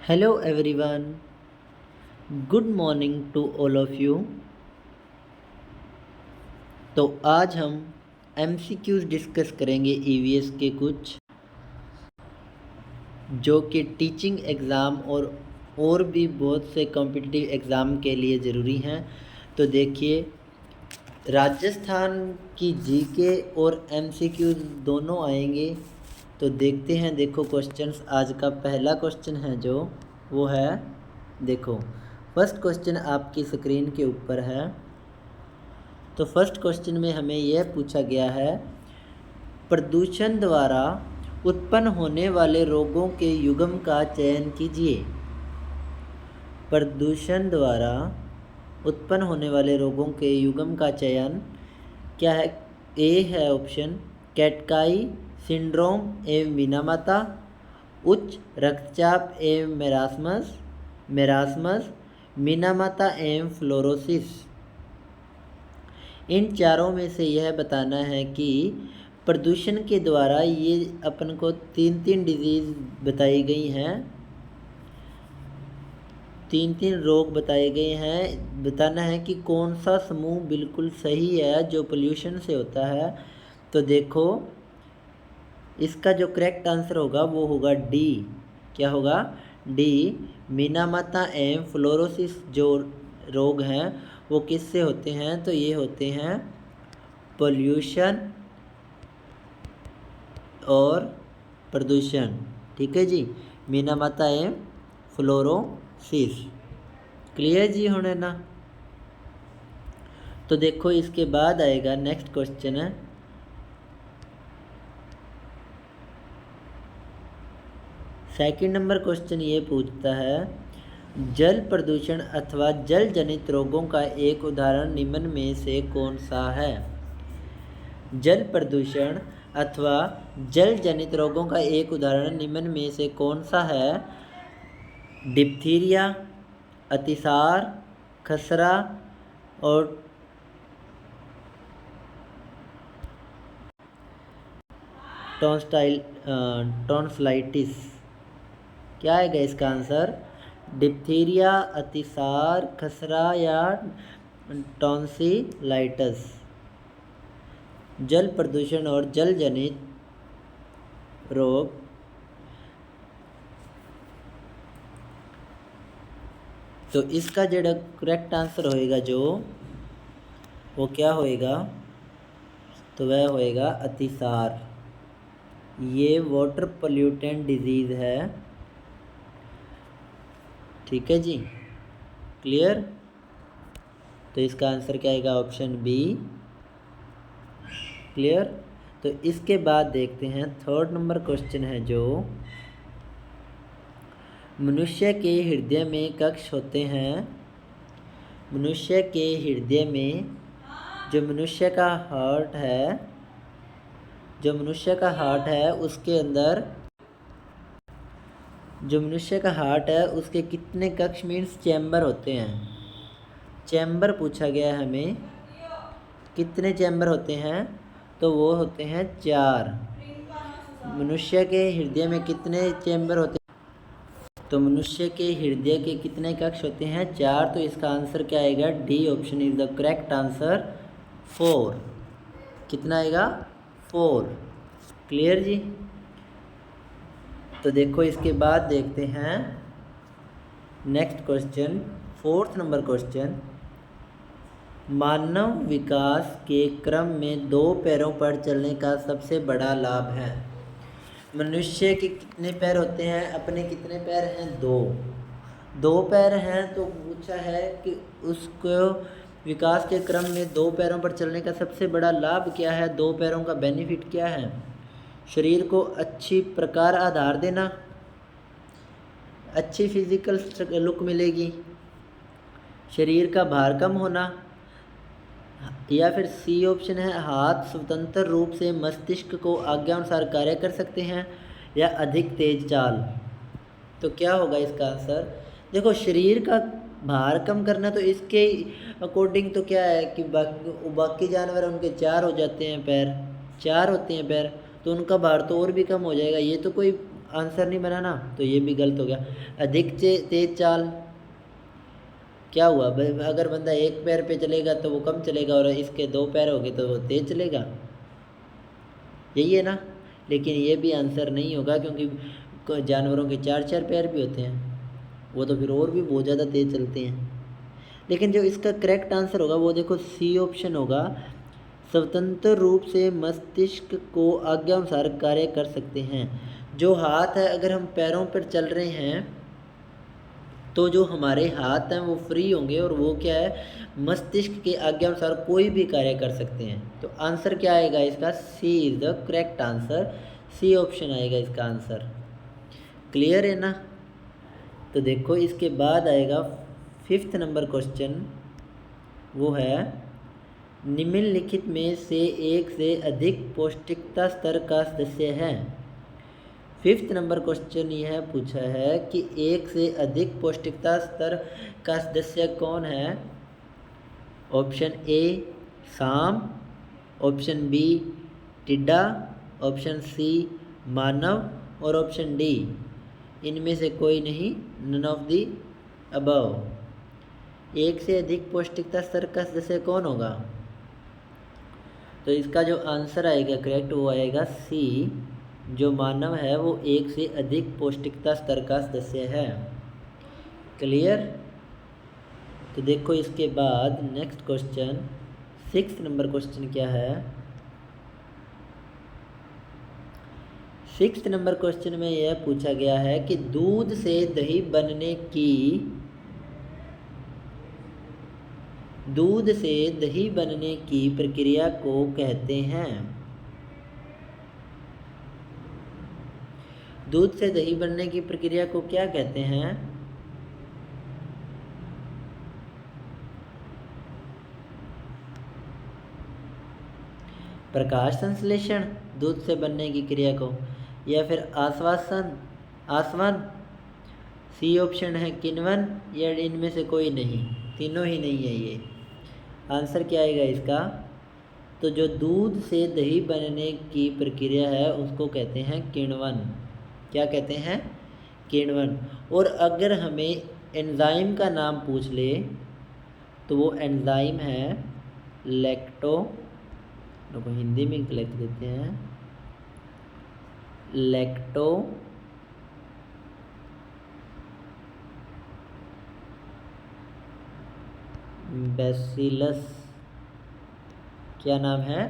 Hello everyone, good morning to all of you। तो आज हम MCQs डिस्कस करेंगे EVS के कुछ जो कि टीचिंग एग्ज़ाम और भी बहुत से कॉम्पिटिटिव एग्ज़ाम के लिए ज़रूरी हैं। तो देखिए, राजस्थान की जीके और MCQs दोनों आएंगे। तो देखते हैं, देखो क्वेश्चंस। आज का पहला क्वेश्चन है जो वो है, देखो फर्स्ट क्वेश्चन आपकी स्क्रीन के ऊपर है। तो फर्स्ट क्वेश्चन में हमें यह पूछा गया है, प्रदूषण द्वारा उत्पन्न होने वाले रोगों के युग्म का चयन कीजिए। प्रदूषण द्वारा उत्पन्न होने वाले रोगों के युग्म का चयन क्या है? ए है ऑप्शन कैटकाई सिंड्रोम एवं मिनामाता, उच्च रक्तचाप एवं मेरास्मस, मिनामाता एवं फ्लोरोसिस। इन चारों में से यह बताना है कि प्रदूषण के द्वारा ये अपन को तीन डिजीज़ बताई गई हैं, तीन रोग बताए गए हैं। बताना है कि कौन सा समूह बिल्कुल सही है जो पोल्यूशन से होता है। तो देखो, इसका जो करेक्ट आंसर होगा वो होगा डी। क्या होगा? डी। मिनामाता एवं फ्लोरोसिस जो रोग हैं वो किससे होते हैं? तो ये होते हैं पोल्यूशन और प्रदूषण। ठीक है जी, मिनामाता एवं फ्लोरोसिस। क्लियर जी होने ना? तो देखो, इसके बाद आएगा नेक्स्ट क्वेश्चन है, सेकंड नंबर क्वेश्चन ये पूछता है, जल प्रदूषण अथवा जल जनित रोगों का एक उदाहरण निम्न में से कौन सा है? जल प्रदूषण अथवा जल जनित रोगों का एक उदाहरण निम्न में से कौन सा है? डिप्थीरिया, अतिसार, खसरा और टॉन्सिलाइटिस। क्या आएगा इसका आंसर? डिप्थीरिया, अतिसार, खसरा या टॉन्सिलाइटिस। जल प्रदूषण और जल जनित रोग। तो इसका जो करेक्ट आंसर होएगा जो वो क्या होएगा? तो वह होएगा अतिसार। ये वाटर पोल्यूटेंट डिजीज़ है। ठीक है जी, क्लियर? तो इसका आंसर क्या आएगा? Option B. क्लियर? तो इसके बाद देखते हैं, थर्ड नंबर क्वेश्चन है जो, मनुष्य के हृदय में कक्ष होते हैं। मनुष्य के हृदय में जो मनुष्य का हार्ट है उसके अंदर जो मनुष्य का हार्ट है उसके कितने कक्ष मीन्स चैम्बर होते हैं? चैम्बर पूछा गया है हमें, कितने चैम्बर होते हैं? तो वो होते हैं 4। मनुष्य के हृदय में कितने चैम्बर होते हैं? तो मनुष्य के हृदय के कितने कक्ष होते हैं? 4। तो इसका आंसर क्या आएगा? D option is the correct answer, 4। कितना आएगा? 4। क्लियर जी? तो देखो, इसके बाद देखते हैं next question, fourth number question, मानव विकास के क्रम में 2 पैरों पर चलने का सबसे बड़ा लाभ है। मनुष्य के कितने पैर होते हैं? अपने कितने पैर हैं? 2 पैर हैं। तो पूछा है कि उसको विकास के क्रम में 2 पैरों पर चलने का सबसे बड़ा लाभ क्या है? 2 पैरों का बेनिफिट क्या है? शरीर को अच्छी प्रकार आधार देना, अच्छी फिजिकल लुक मिलेगी, शरीर का भार कम होना, या फिर सी ऑप्शन है, हाथ स्वतंत्र रूप से मस्तिष्क को आज्ञा अनुसार कार्य कर सकते हैं, या अधिक तेज चाल। तो क्या होगा इसका आंसर? देखो, शरीर का भार कम करना, तो इसके अकॉर्डिंग तो क्या है कि बाकी जानवर उनके 4 हो जाते हैं पैर, 4 होते हैं पैर, तो उनका भार तो और भी कम हो जाएगा। ये तो कोई आंसर नहीं बना ना, तो ये भी गलत हो गया। अधिक तेज चाल, क्या हुआ, अगर बंदा एक पैर पे चलेगा तो वो कम चलेगा, और इसके दो पैर हो गए तो वो तेज चलेगा, यही है ना। लेकिन ये भी आंसर नहीं होगा, क्योंकि जानवरों के चार चार पैर भी होते हैं, वो तो फिर और भी बहुत ज़्यादा तेज चलते हैं। लेकिन जो इसका करेक्ट आंसर होगा वो देखो सी ऑप्शन होगा, स्वतंत्र रूप से मस्तिष्क को आज्ञानुसार कार्य कर सकते हैं। जो हाथ है, अगर हम पैरों पर चल रहे हैं तो जो हमारे हाथ हैं वो फ्री होंगे, और वो क्या है, मस्तिष्क के आज्ञानुसार कोई भी कार्य कर सकते हैं। तो आंसर क्या आएगा इसका, C is the correct answer, C option आएगा इसका आंसर। क्लियर है ना। तो देखो इसके बाद आएगा 5th नंबर क्वेश्चन, वो है निम्नलिखित में से एक से अधिक पौष्टिकता स्तर का सदस्य है। 5th नंबर क्वेश्चन यह पूछा है कि एक से अधिक पौष्टिकता स्तर का सदस्य कौन है। ऑप्शन ए सांप, ऑप्शन बी टिड्डा, ऑप्शन सी मानव, और ऑप्शन डी इनमें से कोई नहीं, नन ऑफ दी अबव। एक से अधिक पौष्टिकता स्तर का सदस्य कौन होगा। तो इसका जो आंसर आएगा करेक्ट वो आएगा सी, जो मानव है वो एक से अधिक पौष्टिकता स्तर का सदस्य है। क्लियर। तो देखो इसके बाद next question 6th number question क्या है। 6th नंबर क्वेश्चन में यह पूछा गया है कि दूध से दही बनने की प्रक्रिया को कहते हैं। दूध से दही बनने की प्रक्रिया को क्या कहते हैं। प्रकाश संश्लेषण दूध से बनने की क्रिया को, या फिर आसवन, सी ऑप्शन है किण्वन, या इनमें से कोई नहीं, तीनों ही नहीं है ये। आंसर क्या आएगा इसका। तो जो दूध से दही बनने की प्रक्रिया है उसको कहते हैं किण्वन। क्या कहते हैं, किण्वन। और अगर हमें एंजाइम का नाम पूछ ले तो वो एंजाइम है लैक्टो, को हिंदी में लिख देते हैं, लैक्टो बैसिलस। क्या नाम है,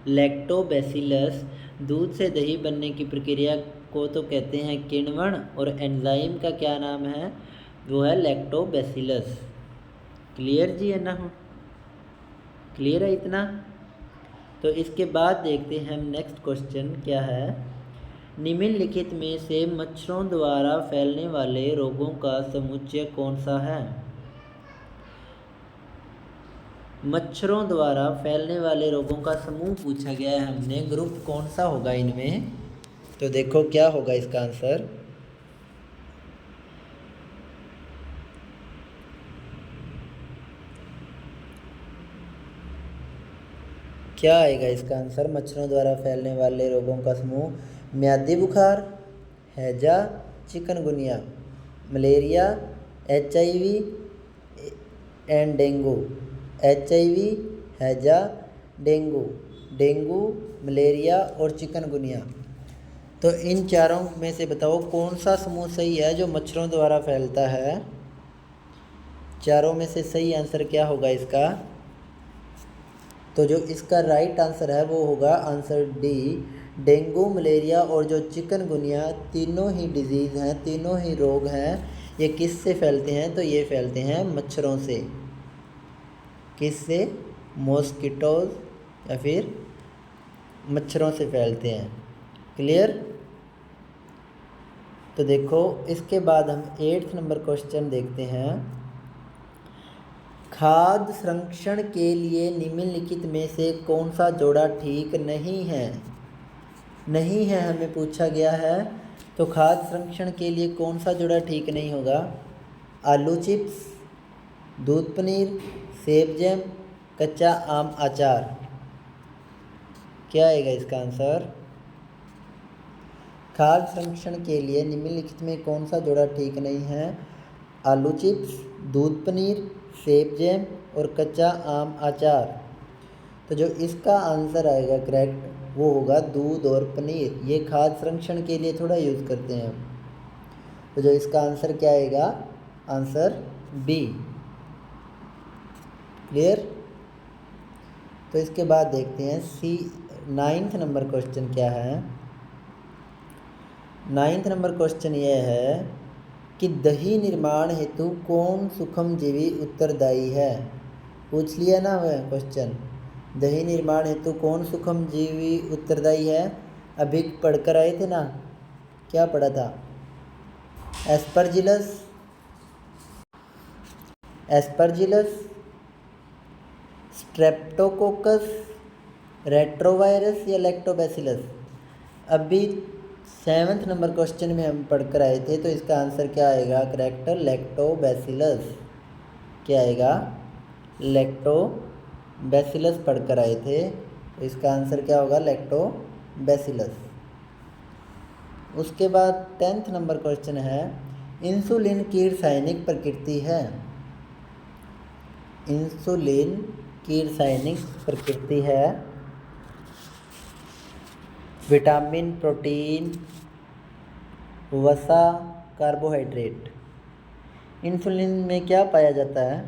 लैक्टोबैसिलस। दूध से दही बनने की प्रक्रिया को तो कहते हैं किण्वन, और एंजाइम का क्या नाम है, वो है लैक्टोबैसिलस। क्लियर जी है ना। क्लियर है इतना। तो इसके बाद देखते हैं हम नेक्स्ट क्वेश्चन क्या है। निम्नलिखित में से मच्छरों द्वारा फैलने वाले रोगों का समुच्चय कौन सा है। मच्छरों द्वारा फैलने वाले रोगों का समूह पूछा गया है हमने, ग्रुप कौन सा होगा इनमें। तो देखो क्या होगा इसका आंसर। क्या आएगा इसका आंसर, मच्छरों द्वारा फैलने वाले रोगों का समूह, म्यादी बुखार, हैजा, chikungunya, malaria, HIV and dengue. HIV, हैजा, डेंगू, मलेरिया और चिकनगुनिया। तो इन चारों में से बताओ कौन सा समूह सही है जो मच्छरों द्वारा फैलता है। चारों में से सही आंसर क्या होगा इसका। तो जो इसका राइट आंसर है वो होगा आंसर डी, डेंगू, मलेरिया और जो चिकनगुनिया, तीनों ही डिजीज़ हैं, तीनों ही रोग हैं, ये किससे फैलते हैं। तो ये फैलते हैं मच्छरों से। किससे, मॉस्किटोज या फिर मच्छरों से फैलते हैं। क्लियर। तो देखो इसके बाद हम 8th नंबर क्वेश्चन देखते हैं। खाद्य संरक्षण के लिए निम्नलिखित में से कौन सा जोड़ा ठीक नहीं है। हमें पूछा गया है। तो खाद्य संरक्षण के लिए कौन सा जोड़ा ठीक नहीं होगा। आलू चिप्स, दूध पनीर, सेब जैम, कच्चा आम अचार। क्या आएगा इसका आंसर। खाद्य संरक्षण के लिए निम्नलिखित में कौन सा जोड़ा ठीक नहीं है? आलू चिप्स, दूध पनीर, सेब जैम और कच्चा आम अचार। तो जो इसका आंसर आएगा करेक्ट वो होगा दूध और पनीर। ये खाद्य संरक्षण के लिए थोड़ा यूज़ करते हैं। तो जो इसका आंसर क्या आएगा? Answer B. क्लियर? तो इसके बाद देखते हैं 9th नंबर क्वेश्चन क्या है। 9th नंबर क्वेश्चन ये है कि दही निर्माण हेतु कौन सूक्ष्मजीवी उत्तरदायी है? पूछ लिया ना वह क्वेश्चन। दही निर्माण हेतु कौन सूक्ष्मजीवी उत्तरदायी है? अभी पढ़कर आए थे ना, क्या पढ़ा था? एस्परजिलस, स्ट्रेप्टोकोकस, रेट्रोवायरस या लैक्टोबैसिलस। अभी 7th नंबर क्वेश्चन में हम पढ़कर आए थे, तो इसका आंसर क्या आएगा करेक्ट? लैक्टोबैसिलस। क्या आएगा? लैक्टोबैसिलस पढ़कर आए थे, तो इसका आंसर क्या होगा? लैक्टोबैसिलस। उसके बाद 10th नंबर क्वेश्चन है इंसुलिन की रासायनिक प्रकृति है। इंसुलिन की रासायनिक प्रकृति है विटामिन, प्रोटीन, वसा, कार्बोहाइड्रेट। इंसुलिन में क्या पाया जाता है?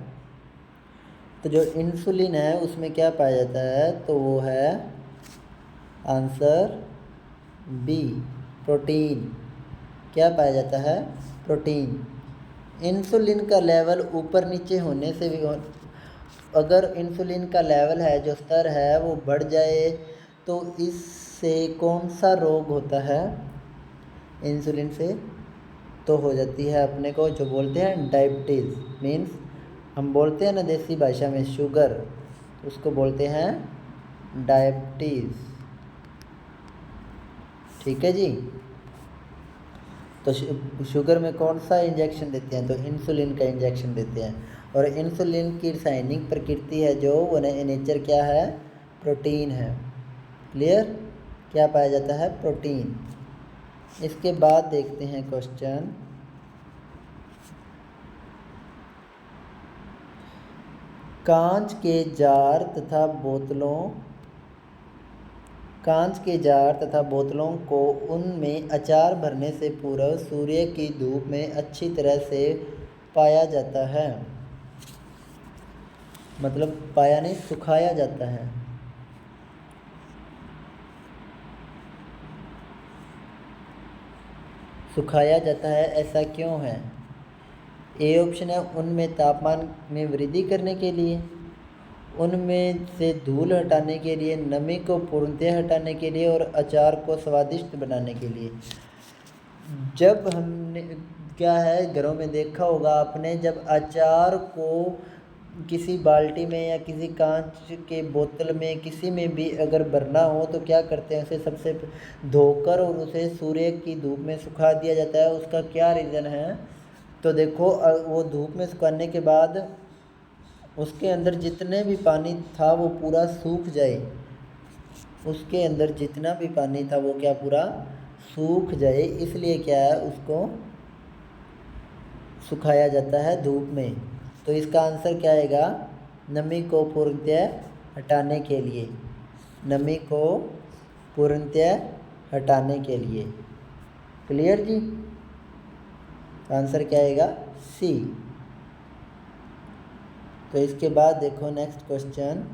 तो जो इंसुलिन है उसमें क्या पाया जाता है? तो वो है आंसर बी, प्रोटीन। क्या पाया जाता है? प्रोटीन। इंसुलिन का लेवल ऊपर नीचे होने से भी अगर इंसुलिन का लेवल है, जो स्तर है वो बढ़ जाए तो इससे कौन सा रोग होता है? इंसुलिन से तो हो जाती है अपने को जो बोलते हैं डायबिटीज़। मीन्स हम बोलते हैं ना देसी भाषा में शुगर, उसको बोलते हैं डायबिटीज़। ठीक है जी। तो शुगर में कौन सा इंजेक्शन देते हैं? तो इंसुलिन का इंजेक्शन देते हैं। और इंसुलिन की रासायनिक प्रकृति है जो वो नेचर क्या है? प्रोटीन है। क्लियर? क्या पाया जाता है? प्रोटीन। इसके बाद देखते हैं क्वेश्चन कांच के जार तथा बोतलों को उनमें अचार भरने से पूर्व सूर्य की धूप में अच्छी तरह से पाया जाता है। मतलब पाया नहीं, सुखाया जाता है। सुखाया जाता है, ऐसा क्यों है? ए ऑप्शन है उनमें तापमान में वृद्धि करने के लिए, उनमें से धूल हटाने के लिए, नमी को पूर्णतः हटाने के लिए और अचार को स्वादिष्ट बनाने के लिए। जब हमने क्या है घरों में देखा होगा आपने, जब अचार को किसी बाल्टी में या किसी कांच के बोतल में किसी में भी अगर भरना हो तो क्या करते हैं? उसे सबसे धोकर और उसे सूर्य की धूप में सुखा दिया जाता है। उसका क्या रीज़न है? तो देखो वो धूप में सुखाने के बाद उसके अंदर जितने भी पानी था वो पूरा सूख जाए। उसके अंदर जितना भी पानी था वो क्या पूरा सूख जाए, इसलिए क्या है उसको सुखाया जाता है धूप में। तो इसका आंसर क्या आएगा? नमी को पूर्णतः हटाने के लिए। नमी को पूर्णतः हटाने के लिए। क्लियर जी? आंसर क्या आएगा? सी। तो इसके बाद देखो नेक्स्ट क्वेश्चन,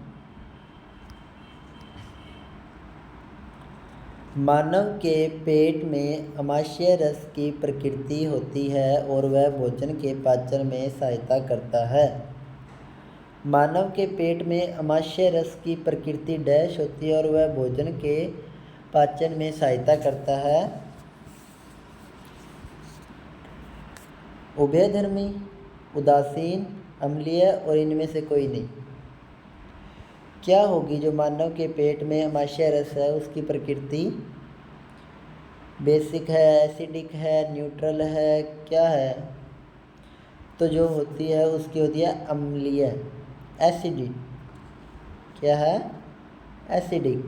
मानव के पेट में आमाशय रस की प्रकृति होती है और वह भोजन के पाचन में सहायता करता है। मानव के पेट में आमाशय रस की प्रकृति डैश होती है और वह भोजन के पाचन में सहायता करता है। उभयधर्मी, उदासीन, अम्लीय और इनमें से कोई नहीं। क्या होगी जो मानव के पेट में आमाशय रस है उसकी प्रकृति? बेसिक है, एसिडिक है, न्यूट्रल है, क्या है? तो जो होती है उसकी होती है अम्लीय, एसिडिक। क्या है? एसिडिक।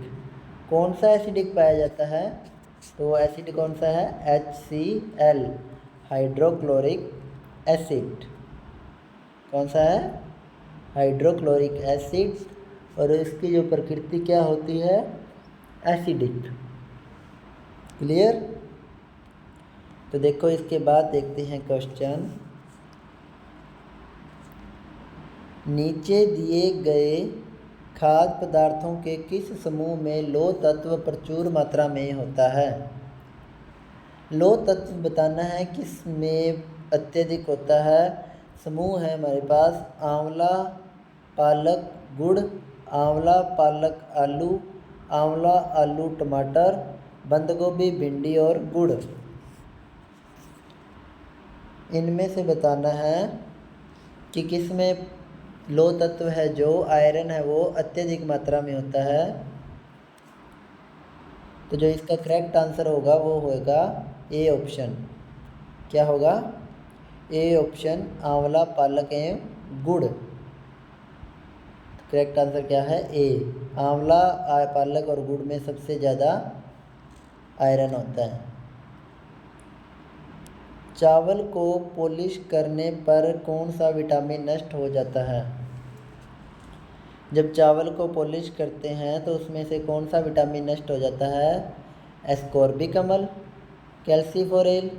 कौन सा एसिडिक पाया जाता है? तो वो एसिड कौन सा है? HCl, hydrochloric acid. कौन सा है? Hydrochloric acid. और इसकी जो प्रकृति क्या होती है? एसिडिक। क्लियर? तो देखो इसके बाद देखते हैं क्वेश्चन। नीचे दिए गए खाद्य पदार्थों के किस समूह में लौह तत्व प्रचुर मात्रा में होता है? लौह तत्व बताना है किस में अत्यधिक होता है। समूह है हमारे पास आंवला, पालक, गुड़, आंवला, पालक, आलू, आंवला, आलू, टमाटर, बंद गोभी, भिंडी और गुड़। इनमें से बताना है कि किस में लौह तत्व है जो आयरन है वो अत्यधिक मात्रा में होता है। तो जो इसका करेक्ट आंसर होगा वो होगा ए ऑप्शन। क्या होगा? ए ऑप्शन, आंवला, पालक एवं गुड़। करेक्ट आंसर क्या है? ए, आंवला, पालक और गुड़ में सबसे ज़्यादा आयरन होता है। चावल को पॉलिश करने पर कौन सा विटामिन नष्ट हो जाता है? जब चावल को पॉलिश करते हैं तो उसमें से कौन सा विटामिन नष्ट हो जाता है? एस्कॉर्बिक अम्ल, कैल्सिफोरेल,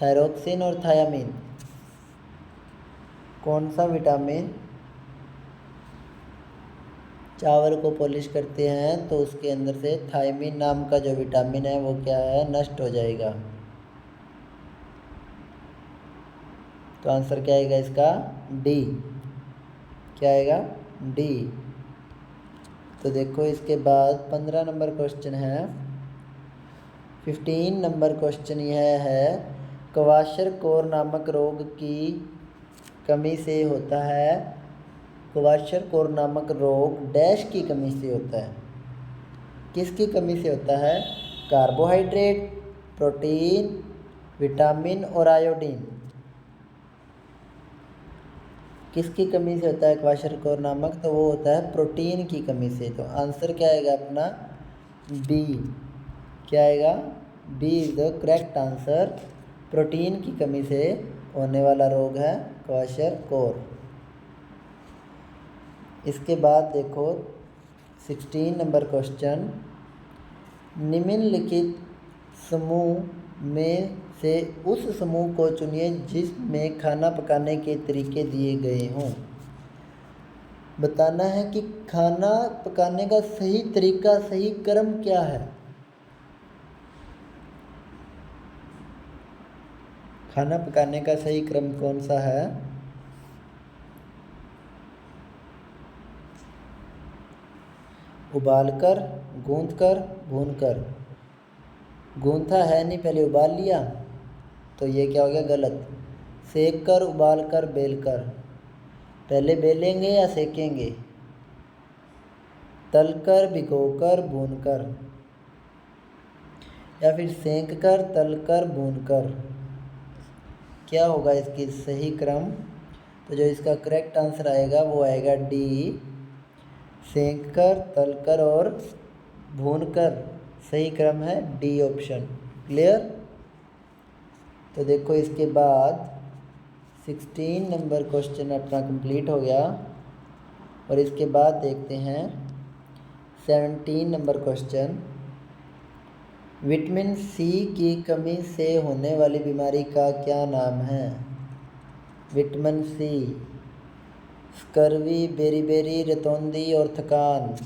थायरोक्सिन और थायामीन। कौन सा विटामिन चावल को पॉलिश करते हैं तो उसके अंदर से थायमीन नाम का जो विटामिन है वो क्या है? नष्ट हो जाएगा। तो आंसर क्या आएगा इसका? डी। क्या आएगा? डी। तो देखो इसके बाद 15 नंबर क्वेश्चन है। 15 नंबर क्वेश्चन यह है, क्वाशरकोर नामक रोग की कमी से होता है। क्वाशरकोर नामक रोग डैश की कमी से होता है। किसकी कमी से होता है? कार्बोहाइड्रेट, प्रोटीन, विटामिन और आयोडीन। किसकी कमी से होता है क्वाशरकोर नामक? तो वो होता है प्रोटीन की कमी से। तो आंसर क्या आएगा अपना? बी। क्या आएगा? B is the correct answer. Protein की कमी से होने वाला रोग है क्वाशरकोर। इसके बाद देखो 16 नंबर क्वेश्चन, निम्नलिखित समूह में से उस समूह को चुनिए जिसमें खाना पकाने के तरीके दिए गए हों। बताना है कि खाना पकाने का सही तरीका, सही क्रम क्या है। खाना पकाने का सही क्रम कौन सा है? उबालकर, गूंथकर, भूनकर। गूंथा है नहीं, पहले उबाल लिया तो ये क्या हो गया? गलत। सेक कर, उबाल कर, बेल कर। पहले बेलेंगे या सेकेंगे? तलकर, भिगोकर, भूनकर, या फिर सेंक कर, तलकर, भूनकर। क्या होगा इसकी सही क्रम? तो जो इसका करेक्ट आंसर आएगा वो आएगा डी, सेंक कर, तलकर और भूनकर। सही क्रम है डी ऑप्शन। क्लियर? तो देखो इसके बाद 16 नंबर क्वेश्चन अपना कंप्लीट हो गया। और इसके बाद देखते हैं 17 नंबर क्वेश्चन, विटामिन सी की कमी से होने वाली बीमारी का क्या नाम है? विटामिन सी, स्कर्वी, बेरीबेरी, रतौंधी और थकान।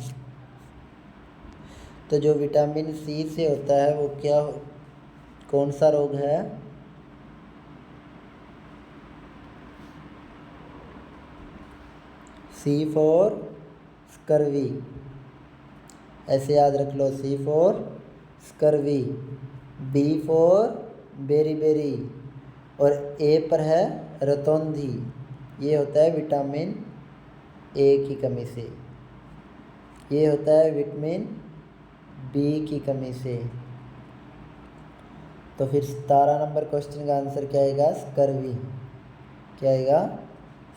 तो जो विटामिन सी से होता है वो क्या, कौन सा रोग है? C for scurvy. ऐसे याद रख लो, C for scurvy, B for beriberi और ए पर है रतौंधी। ये होता है विटामिन ए की कमी से। ये होता है विटामिन बी की कमी से। तो फिर 17 नंबर क्वेश्चन का आंसर क्या आएगा? स्कर्वी। क्या आएगा?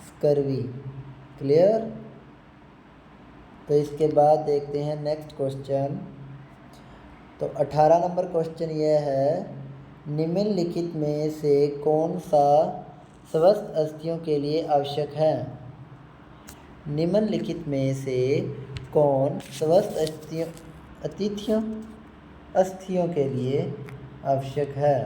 स्कर्वी। क्लियर? तो इसके बाद देखते हैं नेक्स्ट क्वेश्चन। तो तो 18 नंबर क्वेश्चन ये है, निम्नलिखित में से कौन सा स्वस्थ अस्थियों के लिए आवश्यक है? निम्नलिखित में से कौन स्वस्थ अस्थियों के लिए आवश्यक है?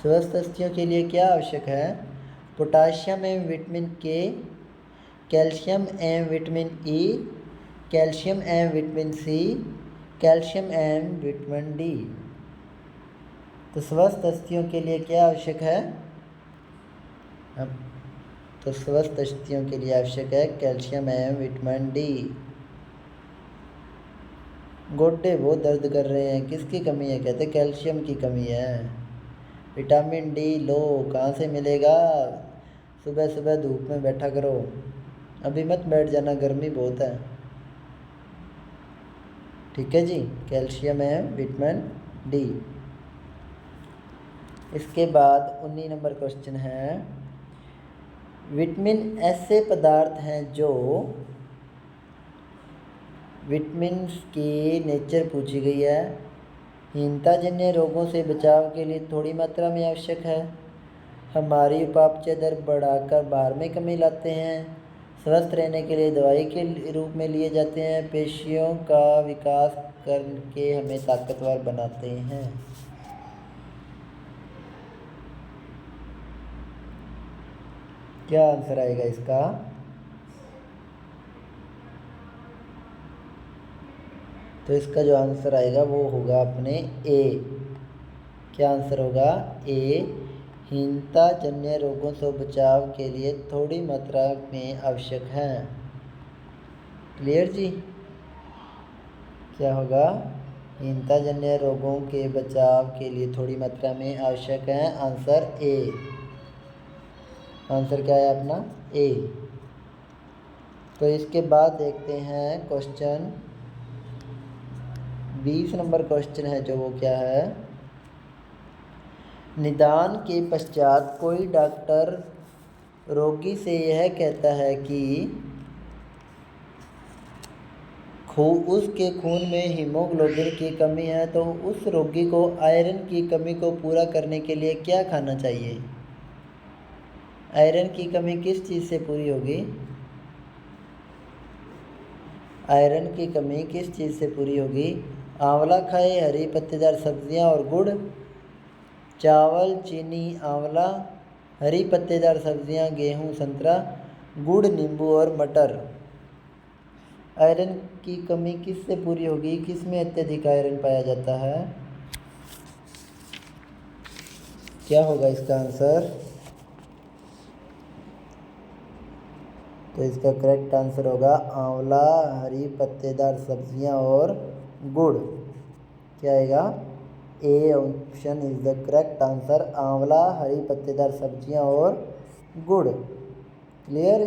स्वस्थ अस्थियों के लिए क्या आवश्यक है? पोटाशियम एवं विटामिन के, कैल्शियम एवं विटामिन ई, कैल्शियम एवं विटामिन सी, कैल्शियम एवं विटामिन डी। तो स्वस्थ अस्थियों के लिए क्या आवश्यक है? तो स्वस्थ अस्थियों के लिए आवश्यक है कैल्शियम एवं विटामिन डी। गोड्डे बहुत दर्द कर रहे हैं, किसकी कमी है? कहते कैल्शियम की कमी है। विटामिन डी लो, कहाँ से मिलेगा? सुबह सुबह धूप में बैठा करो, अभी मत बैठ जाना, गर्मी बहुत है। ठीक है जी, कैल्शियम है विटामिन डी। इसके बाद 19 नंबर क्वेश्चन है, विटामिन ऐसे पदार्थ हैं जो, विटामिन की नेचर पूछी गई है, हीनता जन्य रोगों से बचाव के लिए थोड़ी मात्रा में आवश्यक है, हमारी उपापचय दर बढ़ाकर भार में कमी लाते हैं, स्वस्थ रहने के लिए दवाई के रूप में लिए जाते हैं, पेशियों का विकास करके हमें ताकतवर बनाते हैं। क्या आंसर आएगा इसका? तो इसका जो आंसर आएगा वो होगा अपने ए। क्या आंसर होगा? ए, हीनता जन्य रोगों से बचाव के लिए थोड़ी मात्रा में आवश्यक है। क्लियर जी? क्या होगा? हीनता जन्य रोगों के बचाव के लिए थोड़ी मात्रा में आवश्यक है। Answer A. आंसर क्या है अपना? ए। तो इसके बाद देखते हैं क्वेश्चन 20 नंबर क्वेश्चन है जो, वो क्या है, निदान के पश्चात कोई डॉक्टर रोगी से यह कहता है कि उसके खून में हीमोग्लोबिन की कमी है, तो उस रोगी को आयरन की कमी को पूरा करने के लिए क्या खाना चाहिए? आयरन की कमी किस चीज़ से पूरी होगी? आयरन की कमी किस चीज़ से पूरी होगी? आंवला खाए, हरी पत्तेदार सब्जियां और गुड़, चावल, चीनी, आंवला, हरी पत्तेदार सब्जियां, गेहूं, संतरा, गुड़, नींबू और मटर। आयरन की कमी किस से पूरी होगी? किस में अत्यधिक आयरन पाया जाता है? क्या होगा इसका आंसर? तो इसका करेक्ट आंसर होगा आंवला, हरी पत्तेदार सब्जियां और गुड़। क्या आएगा? A option is the correct answer, आंवला, हरी पत्तेदार सब्जियां और गुड़। क्लियर?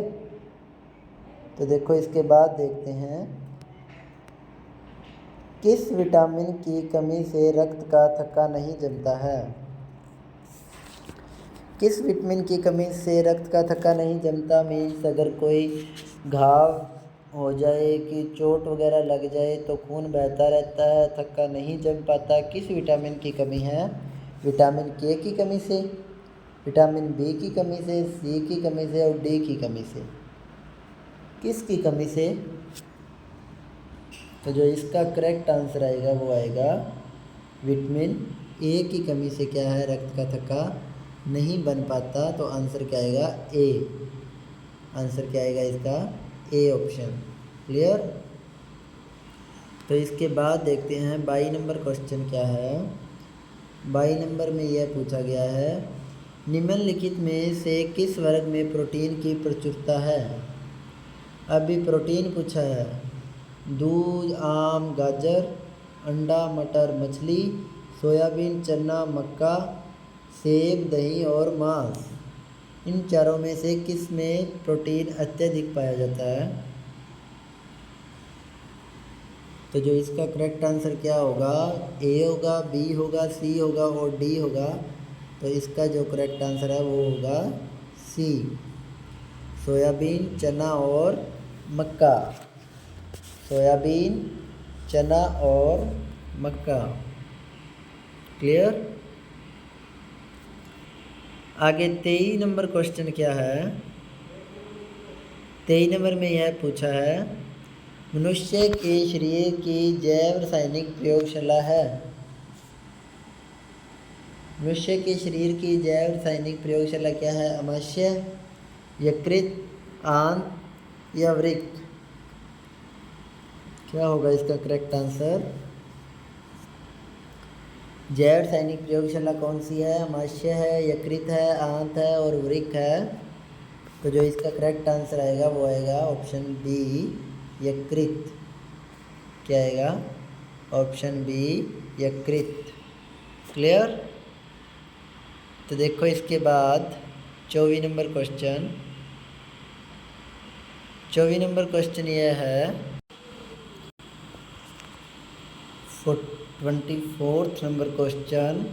तो देखो इसके बाद देखते हैं, किस विटामिन की कमी से रक्त का थक्का नहीं जमता है? किस विटामिन की कमी से रक्त का थक्का नहीं जमता? मीन्स अगर कोई घाव हो जाए कि चोट वगैरह लग जाए तो खून बहता रहता है, थक्का नहीं जम पाता, किस विटामिन की कमी है? विटामिन के की कमी से, विटामिन बी की कमी से, सी की कमी से और डी की कमी से। किसकी कमी से? तो जो इसका करेक्ट आंसर आएगा वो आएगा विटामिन ए की कमी से क्या है, रक्त का थक्का नहीं बन पाता। तो आंसर क्या आएगा? ए। आंसर क्या आएगा इसका? A option. क्लियर? तो इसके बाद देखते हैं 22 नंबर क्वेश्चन क्या है। 22 नंबर में यह पूछा गया है, निम्नलिखित में से किस वर्ग में प्रोटीन की प्रचुरता है? अभी प्रोटीन पूछा है, दूध, आम, गाजर, अंडा, मटर, मछली, सोयाबीन, चना, मक्का, सेब, दही और मांस। इन चारों में से किस में प्रोटीन अत्यधिक पाया जाता है? तो जो इसका करेक्ट आंसर क्या होगा? ए होगा, बी होगा, सी होगा और डी होगा। तो इसका जो करेक्ट आंसर है वो होगा सी। सोयाबीन, चना और मक्का। सोयाबीन, चना और मक्का। क्लियर। आगे 23 नंबर क्वेश्चन क्या है? 23 नंबर में यह पूछा है, मनुष्य के शरीर की जैव रासायनिक प्रयोगशाला है। मनुष्य के शरीर की जैव रासायनिक प्रयोगशाला क्या है? अमाशय, यकृत, आंत या वृक्क? क्या होगा इसका करेक्ट आंसर? जैव रासायनिक प्रयोगशाला कौन सी है? अमाशय है, यकृत है, आंत है और वृक्क है। तो जो इसका करेक्ट आंसर आएगा वो आएगा ऑप्शन बी, यकृत। क्या आएगा? ऑप्शन बी, यकृत। क्लियर। तो देखो इसके बाद 24 नंबर क्वेश्चन। 24 नंबर क्वेश्चन यह है, 24th नंबर क्वेश्चन,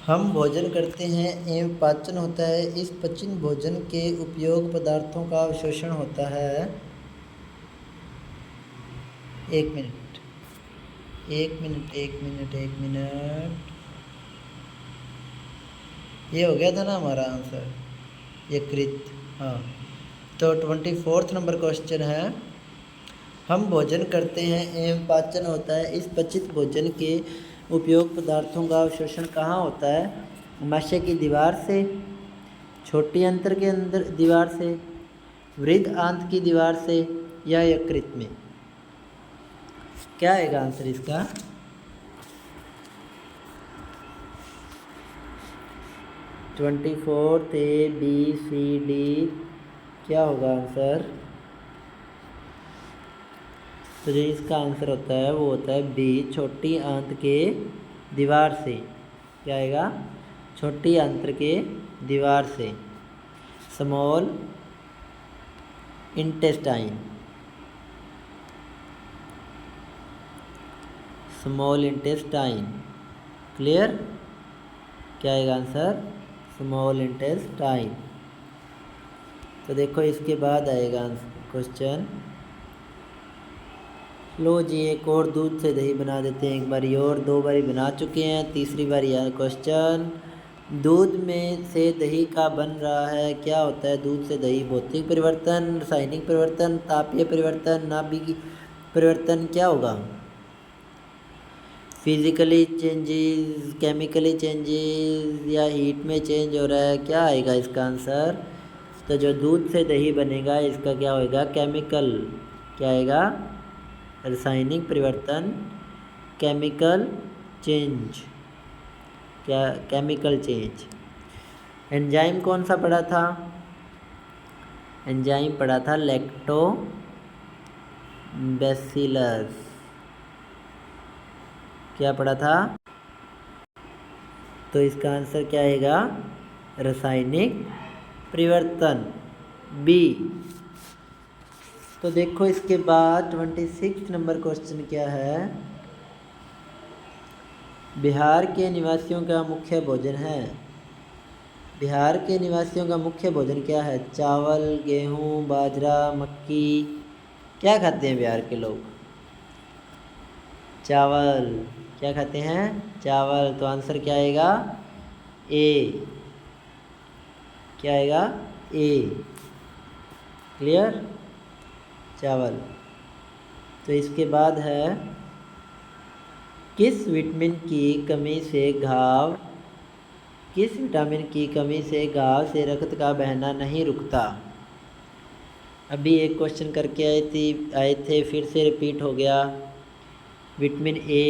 हम भोजन करते हैं एवं पाचन होता है, इस पचिन भोजन के उपयोग पदार्थों का अवशोषण होता है। एक मिनट। ये हो गया था ना हमारा आंसर, यकृत। हाँ, तो 24th नंबर क्वेश्चन है, हम भोजन करते हैं एवं पाचन होता है, इस पचित भोजन के उपयोग पदार्थों का अवशोषण कहाँ होता है? अमाशय की दीवार से, छोटी अंत्र के अंदर दीवार से, वृद्ध आंत की दीवार से या यकृत में? क्या आएगा आंसर इसका? Twenty fourth, A B C D, क्या होगा आंसर? तो जो इसका आंसर होता है वो होता है बी, छोटी आंत के दीवार से। क्या आएगा? छोटी आंत्र के दीवार से, small intestine. Small intestine. Clear. क्या आएगा आंसर? Small intestine. तो देखो इसके बाद आएगा क्वेश्चन, लो जी एक और दूध से दही बना देते हैं। एक बारी और, दो बारी बना चुके हैं, तीसरी बारी है क्वेश्चन, दूध में से दही का बन रहा है, क्या होता है दूध से दही? भौतिक परिवर्तन, रासायनिक परिवर्तन, तापीय परिवर्तन, नाभिकीय परिवर्तन? क्या होगा? फिजिकली चेंजेस, केमिकली चेंजेस या हीट में चेंज हो रहा है? क्या आएगा इसका आंसर? तो जो दूध से दही बनेगा इसका क्या होगा? केमिकल। क्या आएगा? रासायनिक परिवर्तन, केमिकल चेंज। क्या? Chemical change. एंजाइम कौन सा पढ़ा था? एंजाइम पढ़ा था लैक्टोबैसिलस। क्या पढ़ा था? तो इसका आंसर क्या आएगा? रासायनिक परिवर्तन, बी। तो देखो इसके बाद 26 नंबर क्वेश्चन क्या है, बिहार के निवासियों का मुख्य भोजन है। बिहार के निवासियों का मुख्य भोजन क्या है? चावल, गेहूं, बाजरा, मक्की? क्या खाते हैं बिहार के लोग? चावल। क्या खाते हैं? चावल। तो आंसर क्या आएगा? ए। क्या आएगा? ए। क्लियर। चावल। तो इसके बाद है, किस विटामिन की कमी से घाव, किस विटामिन की कमी से घाव से रक्त का बहना नहीं रुकता? अभी एक क्वेश्चन करके आए थे, फिर से रिपीट हो गया। Vitamin A,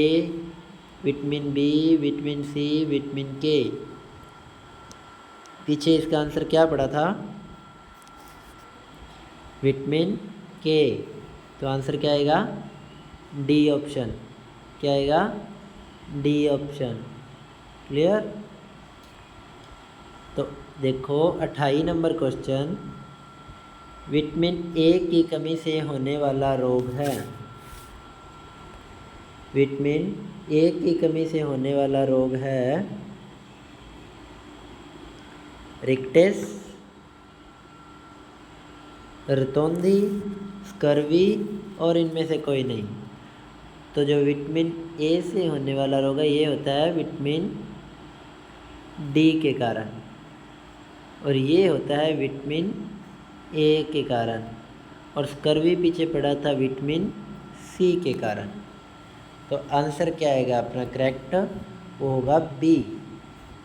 vitamin B, vitamin C, vitamin K. पीछे इसका आंसर क्या पड़ा था? विटामिन के। तो आंसर क्या आएगा? D option. क्या आएगा? D option. क्लियर। तो देखो 28 नंबर क्वेश्चन, विटामिन ए की कमी से होने वाला रोग है। विटामिन ए की कमी से होने वाला रोग है रिकेट्स, रतौंधी, स्कर्वी और इनमें से कोई नहीं। तो जो विटामिन ए से होने वाला रोग है ये होता है विटामिन डी के कारण, और ये होता है विटामिन ए के कारण, और स्कर्वी पीछे पड़ा था विटामिन सी के कारण। तो आंसर क्या आएगा अपना करेक्ट, वो होगा बी।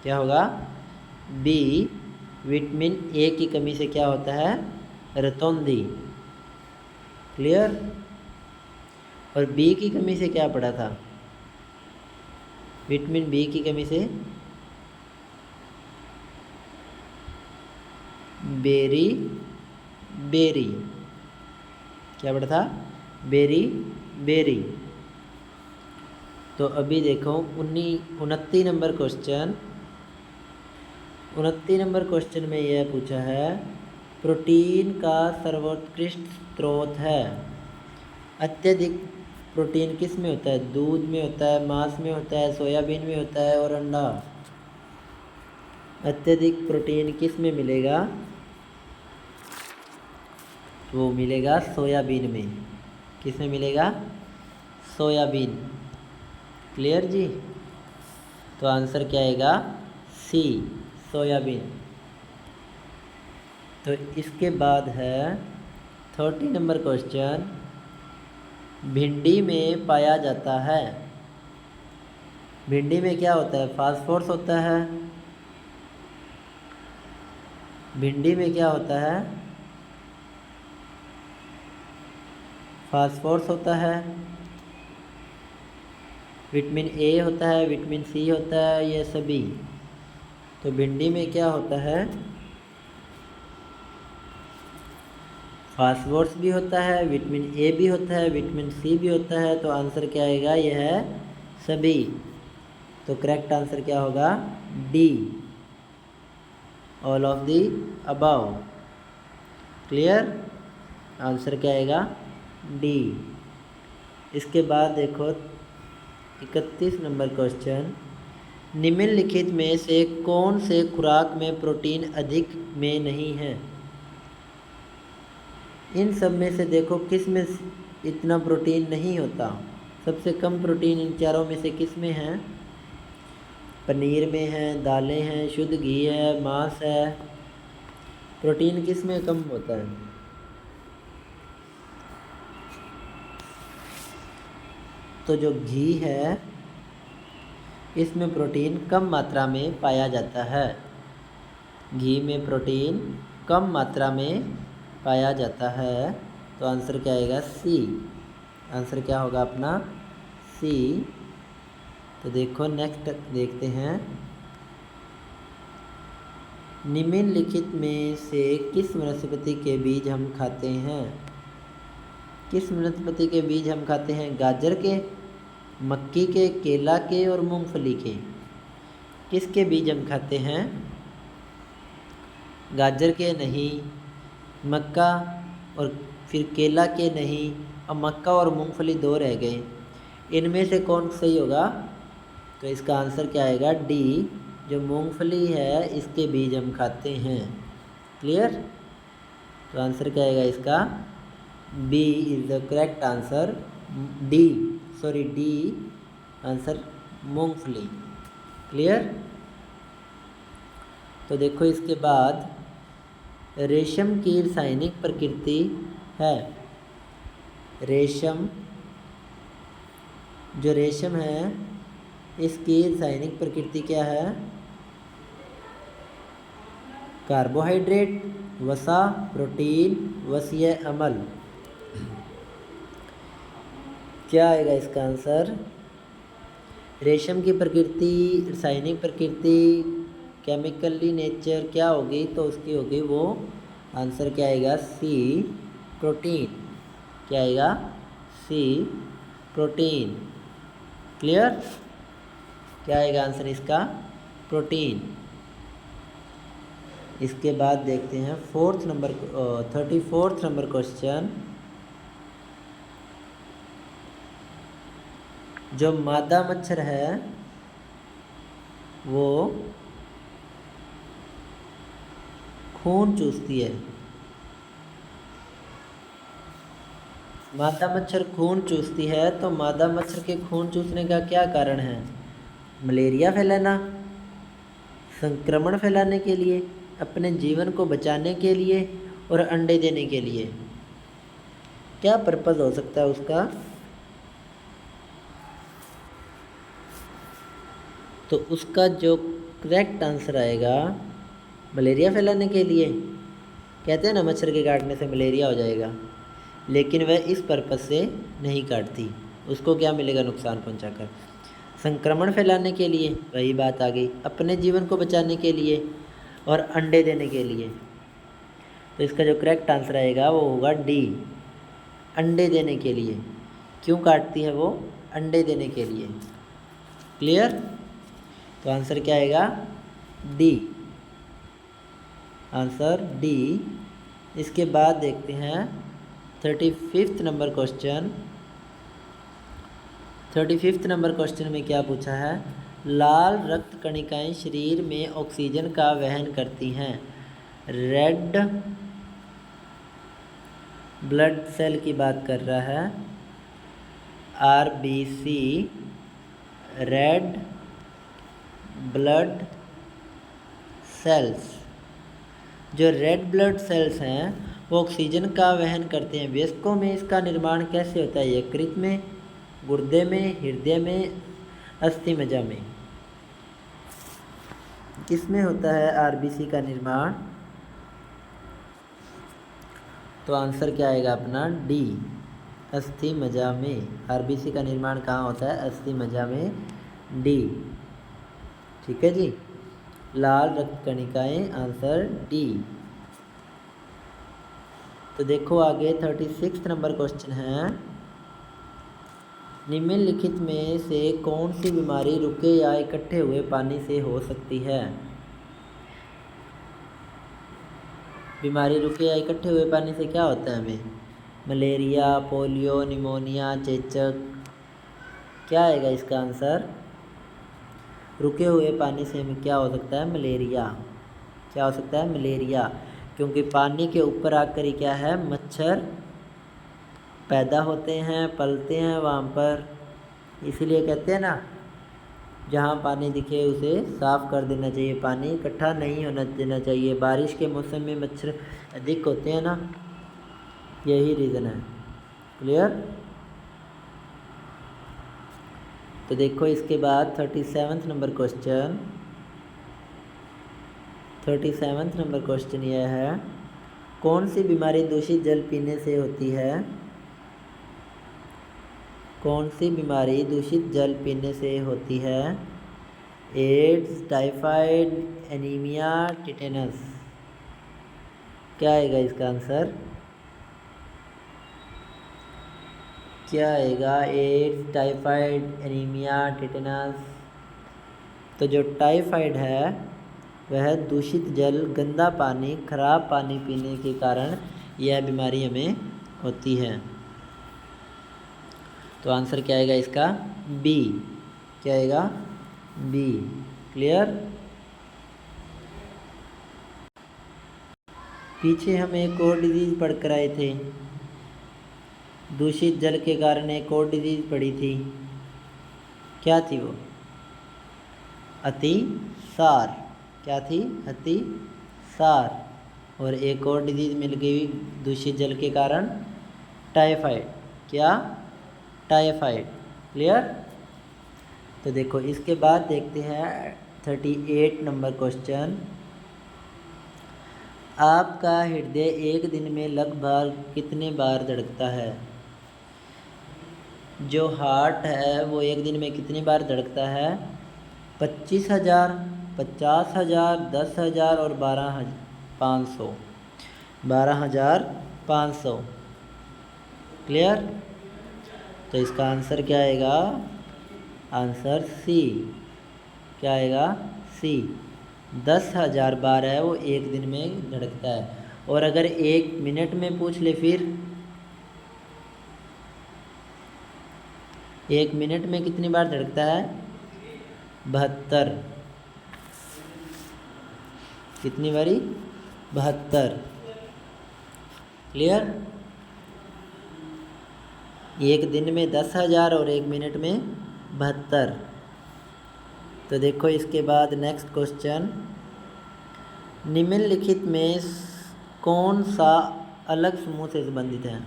क्या होगा? बी। विटामिन ए की कमी से क्या होता है? रतौंधी। क्लियर? और बी की कमी से क्या पड़ा था? विटामिन बी की कमी से बेरी बेरी। क्या पड़ा था? Beriberi. तो अभी देखो 29 नंबर क्वेश्चन। 29 नंबर क्वेश्चन में यह पूछा है प्रोटीन का सर्वोत्कृष्ट स्रोत है। अत्यधिक प्रोटीन किस में होता है? दूध में होता है, मांस में होता है, सोयाबीन में होता है और अंडा। अत्यधिक प्रोटीन किस में मिलेगा? वो मिलेगा सोयाबीन में। किस में मिलेगा? सोयाबीन। क्लियर जी? तो आंसर क्या आएगा? सी, सोयाबीन। तो इसके बाद है 30 नंबर क्वेश्चन। भिंडी में पाया जाता है। भिंडी में क्या होता है? फास्फोरस होता है। भिंडी में क्या होता है? फास्फोरस होता है। विटामिन ए होता है, विटामिन सी होता है, ये सभी। तो भिंडी में क्या होता है? फास्फोरस भी होता है, विटामिन ए भी होता है, विटामिन सी भी होता है। तो आंसर क्या आएगा? यह है सभी। तो करेक्ट आंसर क्या होगा? D, all of the above. Clear? Answer क्या आएगा? डी। इसके बाद देखो 31 नंबर क्वेश्चन। निम्नलिखित में से कौन से खुराक में प्रोटीन अधिक में नहीं है? इन सब में से देखो किस में इतना प्रोटीन नहीं होता? सबसे कम प्रोटीन इन चारों में से किस में है? पनीर में है, दालें हैं, शुद्ध घी है, मांस है। प्रोटीन किस में कम होता है? तो जो घी है इसमें प्रोटीन कम मात्रा में पाया जाता है। घी में प्रोटीन कम मात्रा में पाया जाता है। तो आंसर क्या आएगा? सी। आंसर क्या होगा अपना? सी। तो देखो नेक्स्ट देखते हैं। निम्नलिखित में से किस वनस्पति के बीज हम खाते हैं? किस वनस्पति के बीज हम खाते हैं? गाजर के, मक्की के, केला के और मूंगफली के। किसके बीज हम खाते हैं? गाजर के नहीं, मक्का और फिर केला के नहीं, अब मक्का और मूंगफली दो रह गए। इनमें से कौन सही होगा? तो इसका आंसर क्या आएगा? डी, जो मूंगफली है इसके बीज हम खाते हैं। क्लियर? तो आंसर क्या आएगा इसका? B is the correct answer. D, sorry D answer मूंगफली। क्लियर? तो देखो इसके बाद रेशम की रासायनिक प्रकृति है। रेशम, जो रेशम है इसकी रासायनिक प्रकृति क्या है? कार्बोहाइड्रेट, वसा, प्रोटीन, वसीय अम्ल। क्या आएगा इसका आंसर? रेशम की प्रकृति, रासायनिक प्रकृति, केमिकली नेचर क्या होगी? तो उसकी होगी वो आंसर क्या आएगा? सी, प्रोटीन। क्या आएगा? सी, प्रोटीन। क्लियर? क्या आएगा आंसर इसका? प्रोटीन। इसके बाद देखते हैं 34 नंबर क्वेश्चन। जो मादा मच्छर है वो खून चूसती है। मादा मच्छर खून चूसती है, तो मादा मच्छर के खून चूसने का क्या कारण है? मलेरिया फैलाना, संक्रमण फैलाने के लिए, अपने जीवन को बचाने के लिए और अंडे देने के लिए। क्या पर्पज़ हो सकता है उसका? तो उसका जो करेक्ट आंसर आएगा, मलेरिया फैलाने के लिए। कहते हैं ना मच्छर के काटने से मलेरिया हो जाएगा, लेकिन वह इस पर्पज़ से नहीं काटती। उसको क्या मिलेगा नुकसान पहुंचाकर? संक्रमण फैलाने के लिए, वही बात आ गई, अपने जीवन को बचाने के लिए और अंडे देने के लिए। तो इसका जो करेक्ट आंसर आएगा वो होगा डी, अंडे देने के लिए। क्यों काटती है वो? अंडे देने के लिए। क्लियर? तो आंसर क्या आएगा? D, answer D. इसके बाद देखते हैं 35वां नंबर क्वेश्चन। 35वां नंबर क्वेश्चन में क्या पूछा है? लाल रक्त कणिकाएं शरीर में ऑक्सीजन का वहन करती हैं। रेड ब्लड सेल की बात कर रहा है, आरबीसी, रेड ब्लड सेल्स। जो रेड ब्लड सेल्स हैं वो ऑक्सीजन का वहन करते हैं। वयस्कों में इसका निर्माण कैसे होता है? यकृत में, गुर्दे में, हृदय में, अस्थि मज्जा में। किसमें होता है आरबीसी का निर्माण? तो आंसर क्या आएगा अपना? डी, अस्थि मज्जा में। आरबीसी का निर्माण कहाँ होता है? अस्थि मज्जा में। डी, ठीक है जी। लाल रक्त कणिकाएं, आंसर डी। तो देखो आगे 36वां नंबर क्वेश्चन है। निम्नलिखित में से कौन सी बीमारी रुके या इकट्ठे हुए पानी से हो सकती है? बीमारी रुके या इकट्ठे हुए पानी से क्या होता है हमें? मलेरिया, पोलियो, निमोनिया, चेचक। क्या आएगा इसका आंसर? रुके हुए पानी से हमें क्या हो सकता है? मलेरिया। क्या हो सकता है? मलेरिया। क्योंकि पानी के ऊपर आकर ही क्या है? मच्छर पैदा होते हैं, पलते हैं वहाँ पर। इसीलिए कहते हैं ना, जहाँ पानी दिखे उसे साफ़ कर देना चाहिए, पानी इकट्ठा नहीं होना देना चाहिए। बारिश के मौसम में मच्छर अधिक होते हैं ना, यही रीज़न है। क्लियर? तो देखो इसके बाद 37वां नंबर क्वेश्चन। 37वां नंबर क्वेश्चन यह है, कौन सी बीमारी दूषित जल पीने से होती है? कौन सी बीमारी दूषित जल पीने से होती है? AIDS, typhoid, anaemia, tetanus. क्या आएगा इसका आंसर? क्या आएगा? AIDS, typhoid, anaemia, tetanus. तो जो टाइफाइड है वह दूषित जल, गंदा पानी, खराब पानी पीने के कारण यह बीमारी हमें होती है। तो आंसर क्या आएगा इसका? बी। क्या आएगा? बी। क्लियर? पीछे हम एक और डिजीज़ पढ़ कर आए थे, दूषित जल के कारण एक और डिजीज़ पड़ी थी। क्या थी वो? अतिसार। क्या थी? अतिसार। और एक और डिजीज़ मिल गई दूषित जल के कारण, टाइफाइड। क्या? टाइफाइड। क्लियर? तो देखो इसके बाद देखते हैं 38 नंबर क्वेश्चन। आपका हृदय एक दिन में लगभग कितने बार धड़कता है? जो हार्ट है वो एक दिन में कितनी बार धड़कता है? 25,000, 50,000, 10,000 और 12,500। 12,500। क्लियर? तो इसका आंसर क्या आएगा? Answer C. क्या आएगा? सी। 10,000 बार है वो एक दिन में धड़कता है। और अगर एक मिनट में पूछ ले फिर, एक मिनट में कितनी बार धड़कता है? 72। कितनी बारी? 72। क्लियर? एक दिन में 10,000 और 1 मिनट में 72। तो देखो इसके बाद नेक्स्ट क्वेश्चन, निम्नलिखित में कौन सा अलग समूह से संबंधित है?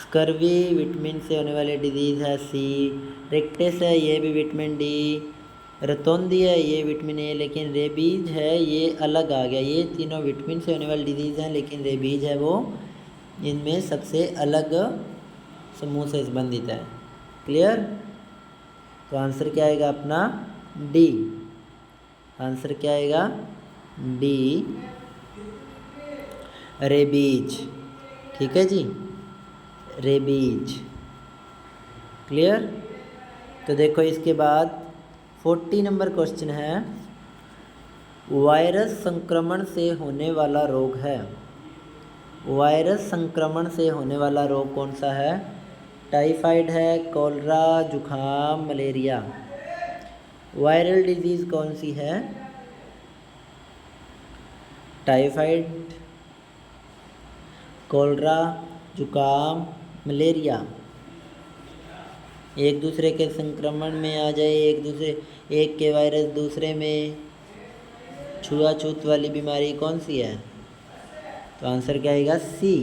स्कर्वी विटामिन से होने वाली डिजीज़ है, सी। रेक्टेस है, ये भी विटामिन डी। रतौंधी है, ये विटामिन ए। लेकिन रेबीज है, ये अलग आ गया। ये तीनों विटामिन से होने वाली डिजीज़ हैं, लेकिन रेबीज है वो इनमें सबसे अलग समूह से संबंधित है। क्लियर? तो आंसर क्या आएगा अपना? डी। आंसर क्या आएगा? D, rabies. ठीक है जी, रेबीज। क्लियर? तो देखो इसके बाद 40 नंबर क्वेश्चन है, वायरस संक्रमण से होने वाला रोग है। वायरस संक्रमण से होने वाला रोग कौन सा है? टाइफाइड है, कॉलरा, जुखाम, मलेरिया। वायरल डिजीज़ कौन सी है? टाइफाइड, कॉलरा, जुखाम, मलेरिया। एक दूसरे के संक्रमण में आ जाए, एक के वायरस दूसरे में, छुआछूत वाली बीमारी कौन सी है? तो आंसर क्या आएगा? सी,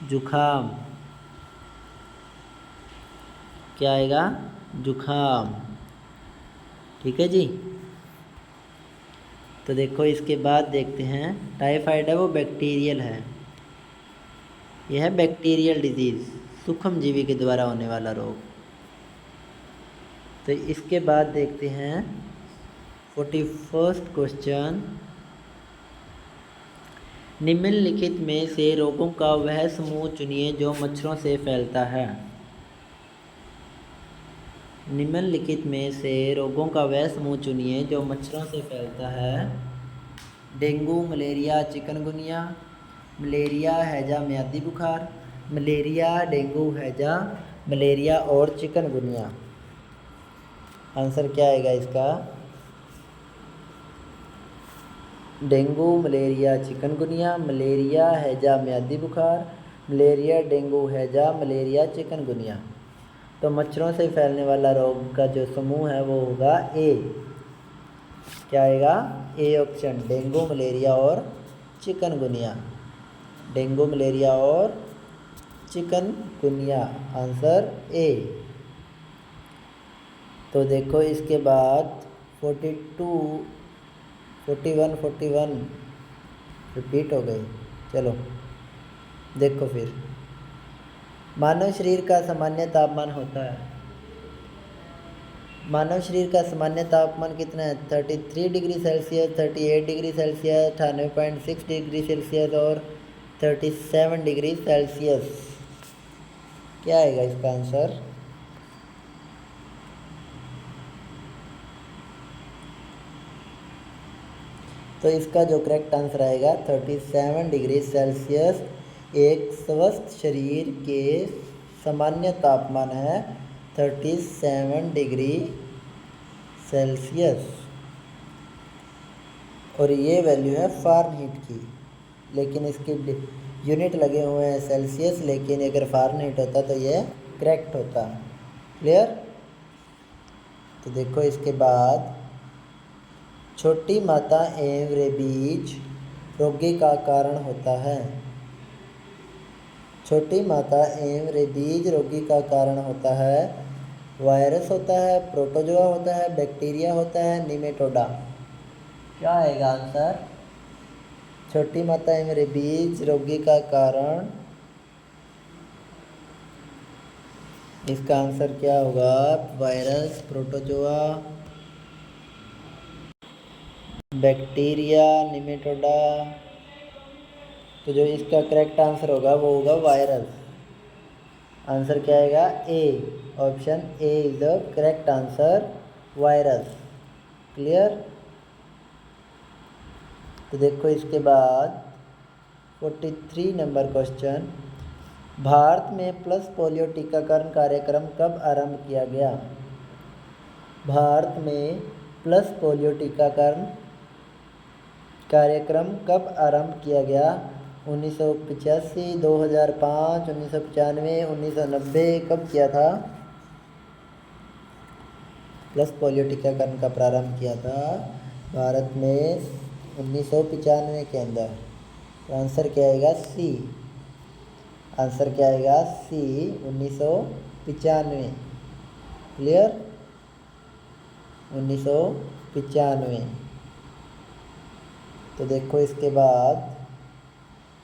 जुखाम। क्या आएगा? जुखाम। ठीक है जी। तो देखो इसके बाद देखते हैं, टाइफाइड है वो बैक्टीरियल है, यह है बैक्टीरियल डिजीज़, सूक्ष्म जीवी के द्वारा होने वाला रोग। तो इसके बाद देखते हैं 41 क्वेश्चन, निम्नलिखित में से रोगों का वह समूह चुनिए जो मच्छरों से फैलता है। निम्नलिखित में से रोगों का वह समूह चुनिए जो मच्छरों से फैलता है। Dengue, malaria, chikungunya. मलेरिया, हैजा, म्यादी बुखार। मलेरिया, डेंगू, हैजा, मलेरिया और चिकनगुनिया। आंसर क्या आएगा इसका? Dengue, malaria, chikungunya. मलेरिया, हैजा, म्यादी बुखार। मलेरिया, डेंगू, हैजा, मलेरिया, चिकनगुनिया। तो मच्छरों से फैलने वाला रोग का जो समूह है वो होगा ए। क्या आएगा? ए ऑप्शन, डेंगू, मलेरिया और चिकनगुनिया। डेंगू, मलेरिया और चिकनगुनिया। Answer A. तो देखो इसके बाद 42, 41 रिपीट हो गई। चलो देखो फिर, मानव शरीर का सामान्य तापमान होता है। मानव शरीर का सामान्य तापमान कितना है? 33 degree Celsius, 38 degree Celsius, 98.6 degree Celsius और 37 डिग्री सेल्सियस। क्या आएगा इसका आंसर? तो इसका जो करेक्ट आंसर आएगा 37 डिग्री सेल्सियस एक स्वस्थ शरीर के सामान्य तापमान है, 37 डिग्री सेल्सियस। और ये वैल्यू है फ़ारेनहीट की, लेकिन इसके यूनिट लगे हुए हैं सेल्सियस, लेकिन अगर फ़ारेनहीट होता तो ये करेक्ट होता। क्लियर? तो देखो इसके बाद, छोटी माता एवं रेबीज रोगी का कारण होता है। छोटी माता एवं रेबीज रोगी का कारण होता है। वायरस होता है, प्रोटोजोआ होता है, बैक्टीरिया होता है, निमेटोडा। क्या आएगा आंसर? छोटी माता एवं रेबीज रोगी का कारण, इसका आंसर क्या होगा? Virus, protozoa, bacteria, Nematoda. तो जो इसका करेक्ट आंसर होगा वो होगा वायरस। आंसर क्या आएगा? A. Option A is the correct answer, virus. Clear? तो देखो इसके बाद 43 नंबर क्वेश्चन, भारत में प्लस पोलियो टीकाकरण कार्यक्रम कब आरंभ किया गया? भारत में प्लस पोलियो टीकाकरण कार्यक्रम कब आरंभ किया गया? 1985, 2005, 1995, 1990 कब किया था? प्लस पोलियो टीकाकरण का प्रारंभ किया था भारत में 1995 के अंदर। तो आंसर क्या आएगा? सी। आंसर क्या आएगा? सी, 1995। क्लियर? 1995। तो देखो इसके बाद,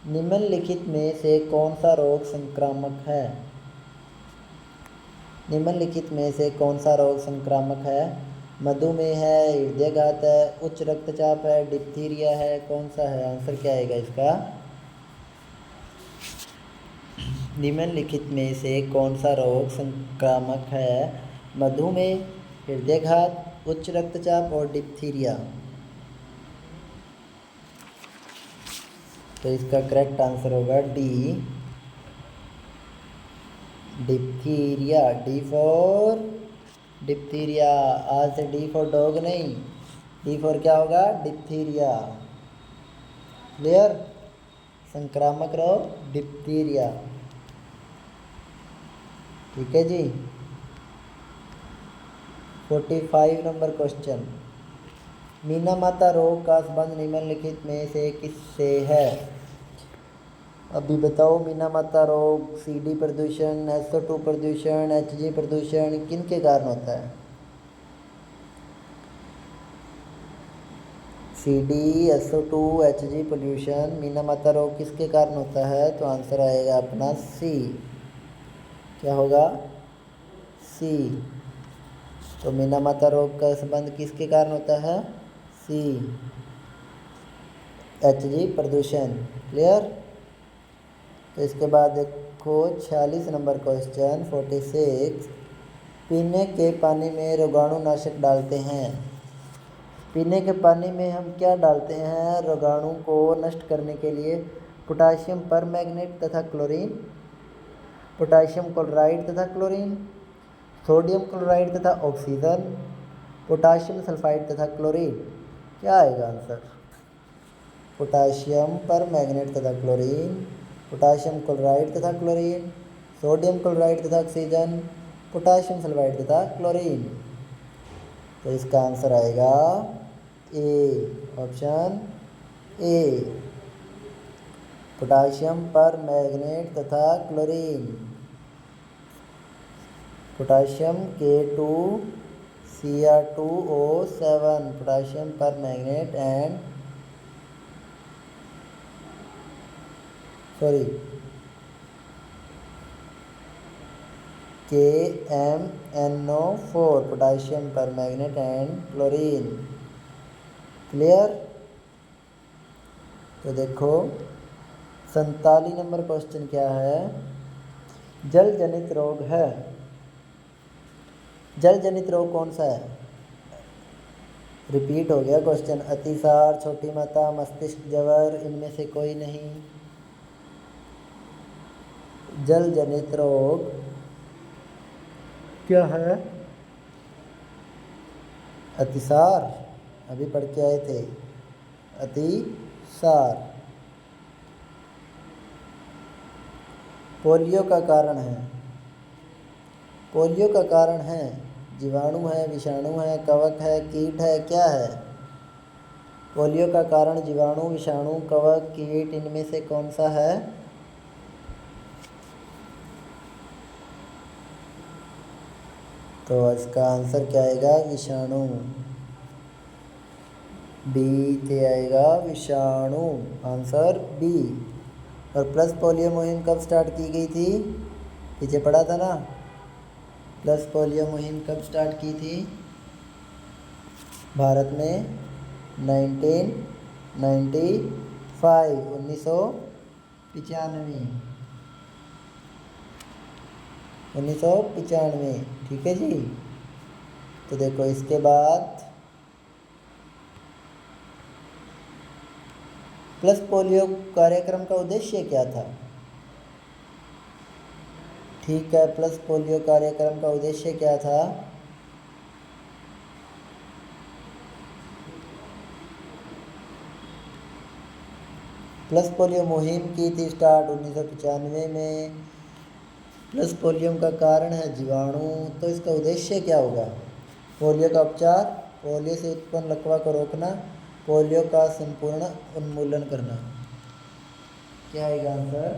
निम्नलिखित में से कौन सा रोग संक्रामक है? निम्नलिखित में से कौन सा रोग संक्रामक है? मधुमेह है, हृदयाघात है, उच्च रक्तचाप है, डिप्थीरिया है, कौन सा है? आंसर क्या आएगा इसका? निम्नलिखित में से कौन सा रोग संक्रामक है? मधुमेह, हृदयाघात, उच्च रक्तचाप और डिप्थीरिया। तो इसका करेक्ट आंसर होगा D, diphtheria. D for diphtheria. आज से डी फॉर डॉग नहीं, डी फॉर क्या होगा? डिप्थीरिया। क्लियर? संक्रामक रोग डिप्थीरिया। ठीक है जी। 45 नंबर क्वेश्चन, मीना माता रोग का संबंध निम्नलिखित में से किससे है? अभी बताओ, मीना माता रोग सीडी प्रदूषण, SO2 प्रदूषण, HG प्रदूषण किन के कारण होता है? CD, SO2, HG pollution Meena माता रोग किसके कारण होता है? तो आंसर आएगा अपना सी। क्या होगा? सी। तो मीना माता रोग का संबंध किसके कारण होता है? सी, HG प्रदूषण। क्लियर? तो इसके बाद देखो 46 नंबर क्वेश्चन, 46, पीने के पानी में रोगाणुनाशक डालते हैं। पीने के पानी में हम क्या डालते हैं रोगाणु को नष्ट करने के लिए? पोटाशियम परमैंगनेट तथा क्लोरीन, पोटाशियम क्लोराइड तथा क्लोरीन, सोडियम क्लोराइड तथा ऑक्सीजन, पोटाशियम सल्फाइड तथा क्लोरीन। क्या आएगा आंसर? पोटाशियम परमैंगनेट तथा क्लोरीन, पोटाशियम क्लोराइड तथा क्लोरीन, सोडियम क्लोराइड तथा ऑक्सीजन, पोटाशियम सल्फाइड तथा क्लोरीन। तो इसका आंसर आएगा A, option A, potassium permanganate तथा chlorine. Potassium K2Cr2O7, potassium permanganate and KMNO4, potassium permanganate and chlorine. Clear? तो देखो 47 नंबर क्वेश्चन क्या है? जल जनित रोग है। जल जनित रोग कौन सा है? रिपीट हो गया क्वेश्चन। अतिसार, छोटी माता, मस्तिष्क ज्वर, इनमें से कोई नहीं। जल जनित रोग क्या है? अतिसार, अभी पढ़ के आए थे, अतिसार। पोलियो का कारण है। पोलियो का कारण है जीवाणु है, विषाणु है, कवक है, कीट है, क्या है? पोलियो का कारण जीवाणु, विषाणु, कवक, कीट, इनमें से कौन सा है? तो इसका आंसर क्या आएगा? विषाणु। बी ते आएगा विषाणु, आंसर बी। और प्लस पोलियो मुहिम कब स्टार्ट की गई थी? पीछे पढ़ा था ना, प्लस पोलियो मुहिम कब स्टार्ट की थी भारत में? 1995, 1995। ठीक है जी। तो देखो इसके बाद प्लस पोलियो कार्यक्रम का उद्देश्य क्या था? ठीक है, प्लस पोलियो कार्यक्रम का उद्देश्य क्या था? प्लस पोलियो मुहिम की थी स्टार्ट 1995 में। प्लस पोलियो का कारण है जीवाणु, तो इसका उद्देश्य क्या होगा? पोलियो का उपचार, पोलियो से उत्पन्न लकवा को रोकना, पोलियो का संपूर्ण उन्मूलन करना। क्या आएगा आंसर?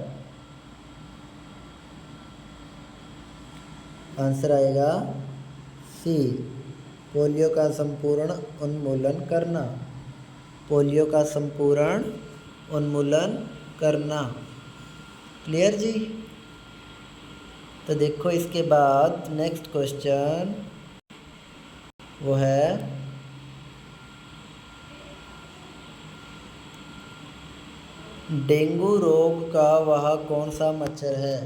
आंसर आएगा सी, पोलियो का संपूर्ण उन्मूलन करना। पोलियो का संपूर्ण उन्मूलन करना। क्लियर जी? तो देखो इसके बाद नेक्स्ट क्वेश्चन वो है डेंगू रोग का वह कौन सा मच्छर है?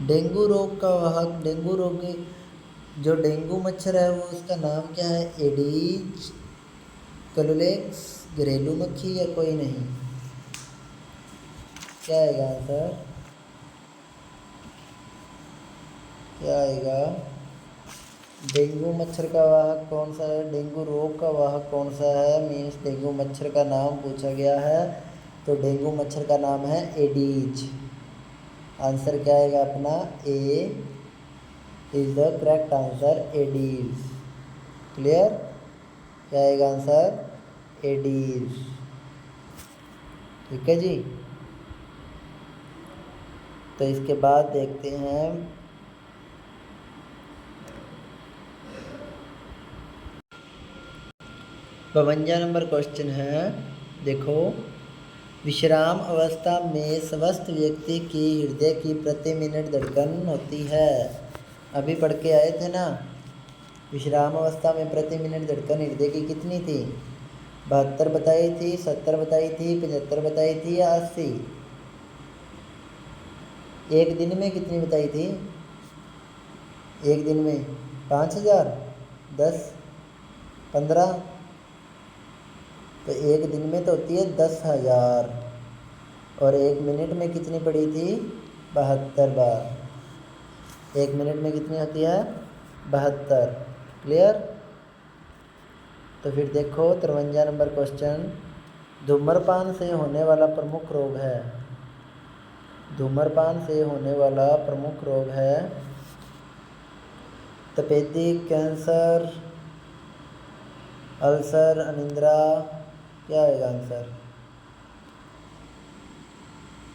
डेंगू रोग का वाहक, डेंगू रोग जो डेंगू मच्छर है वो उसका नाम क्या है? एडीज कलोलेक्स, घरेलू मक्खी या कोई नहीं? क्या आएगा आंसर? क्या आएगा? डेंगू मच्छर का वाहक कौन सा है? डेंगू रोग का वाहक कौन सा है? मीन्स डेंगू मच्छर का नाम पूछा गया है, तो डेंगू मच्छर का नाम है एडीज। आंसर क्या आएगा अपना? A is the correct answer, Aedes. Clear? क्या आएगा आंसर? एडीज। ठीक है जी। तो इसके बाद देखते हैं 52 नंबर क्वेश्चन है। देखो, विश्राम अवस्था में स्वस्थ व्यक्ति की हृदय की प्रति मिनट धड़कन होती है। अभी पढ़ के आए थे ना, विश्राम अवस्था में प्रति मिनट धड़कन हृदय की कितनी थी? 72 बताई थी, 70 बताई थी, 75 बताई थी या 80? एक दिन में कितनी बताई थी? एक दिन में 5000, 10, 15? तो एक दिन में तो होती है 10,000, और एक मिनट में कितनी पड़ी थी? 72 बार। एक मिनट में कितनी होती है? 72। क्लियर? तो फिर देखो 53 नंबर क्वेश्चन, धूम्रपान से होने वाला प्रमुख रोग है। धूम्रपान से होने वाला प्रमुख रोग है तपेदिक, कैंसर, अल्सर, अनिद्रा। क्या आएगा आंसर?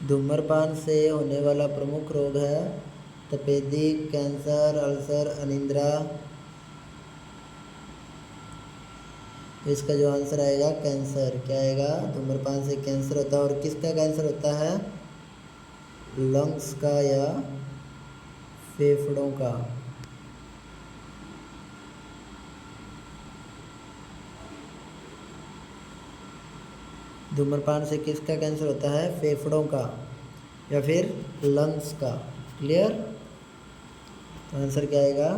धूम्रपान से होने वाला प्रमुख रोग है तपेदिक, कैंसर, अल्सर, अनिद्रा। तो इसका जो आंसर आएगा कैंसर। क्या आएगा? धूम्रपान से कैंसर होता है, और किसका कैंसर होता है? लंग्स का या फेफड़ों का। धूम्रपान से किसका कैंसर होता है? फेफड़ों का या फिर लंग्स का। क्लियर? तो आंसर क्या आएगा?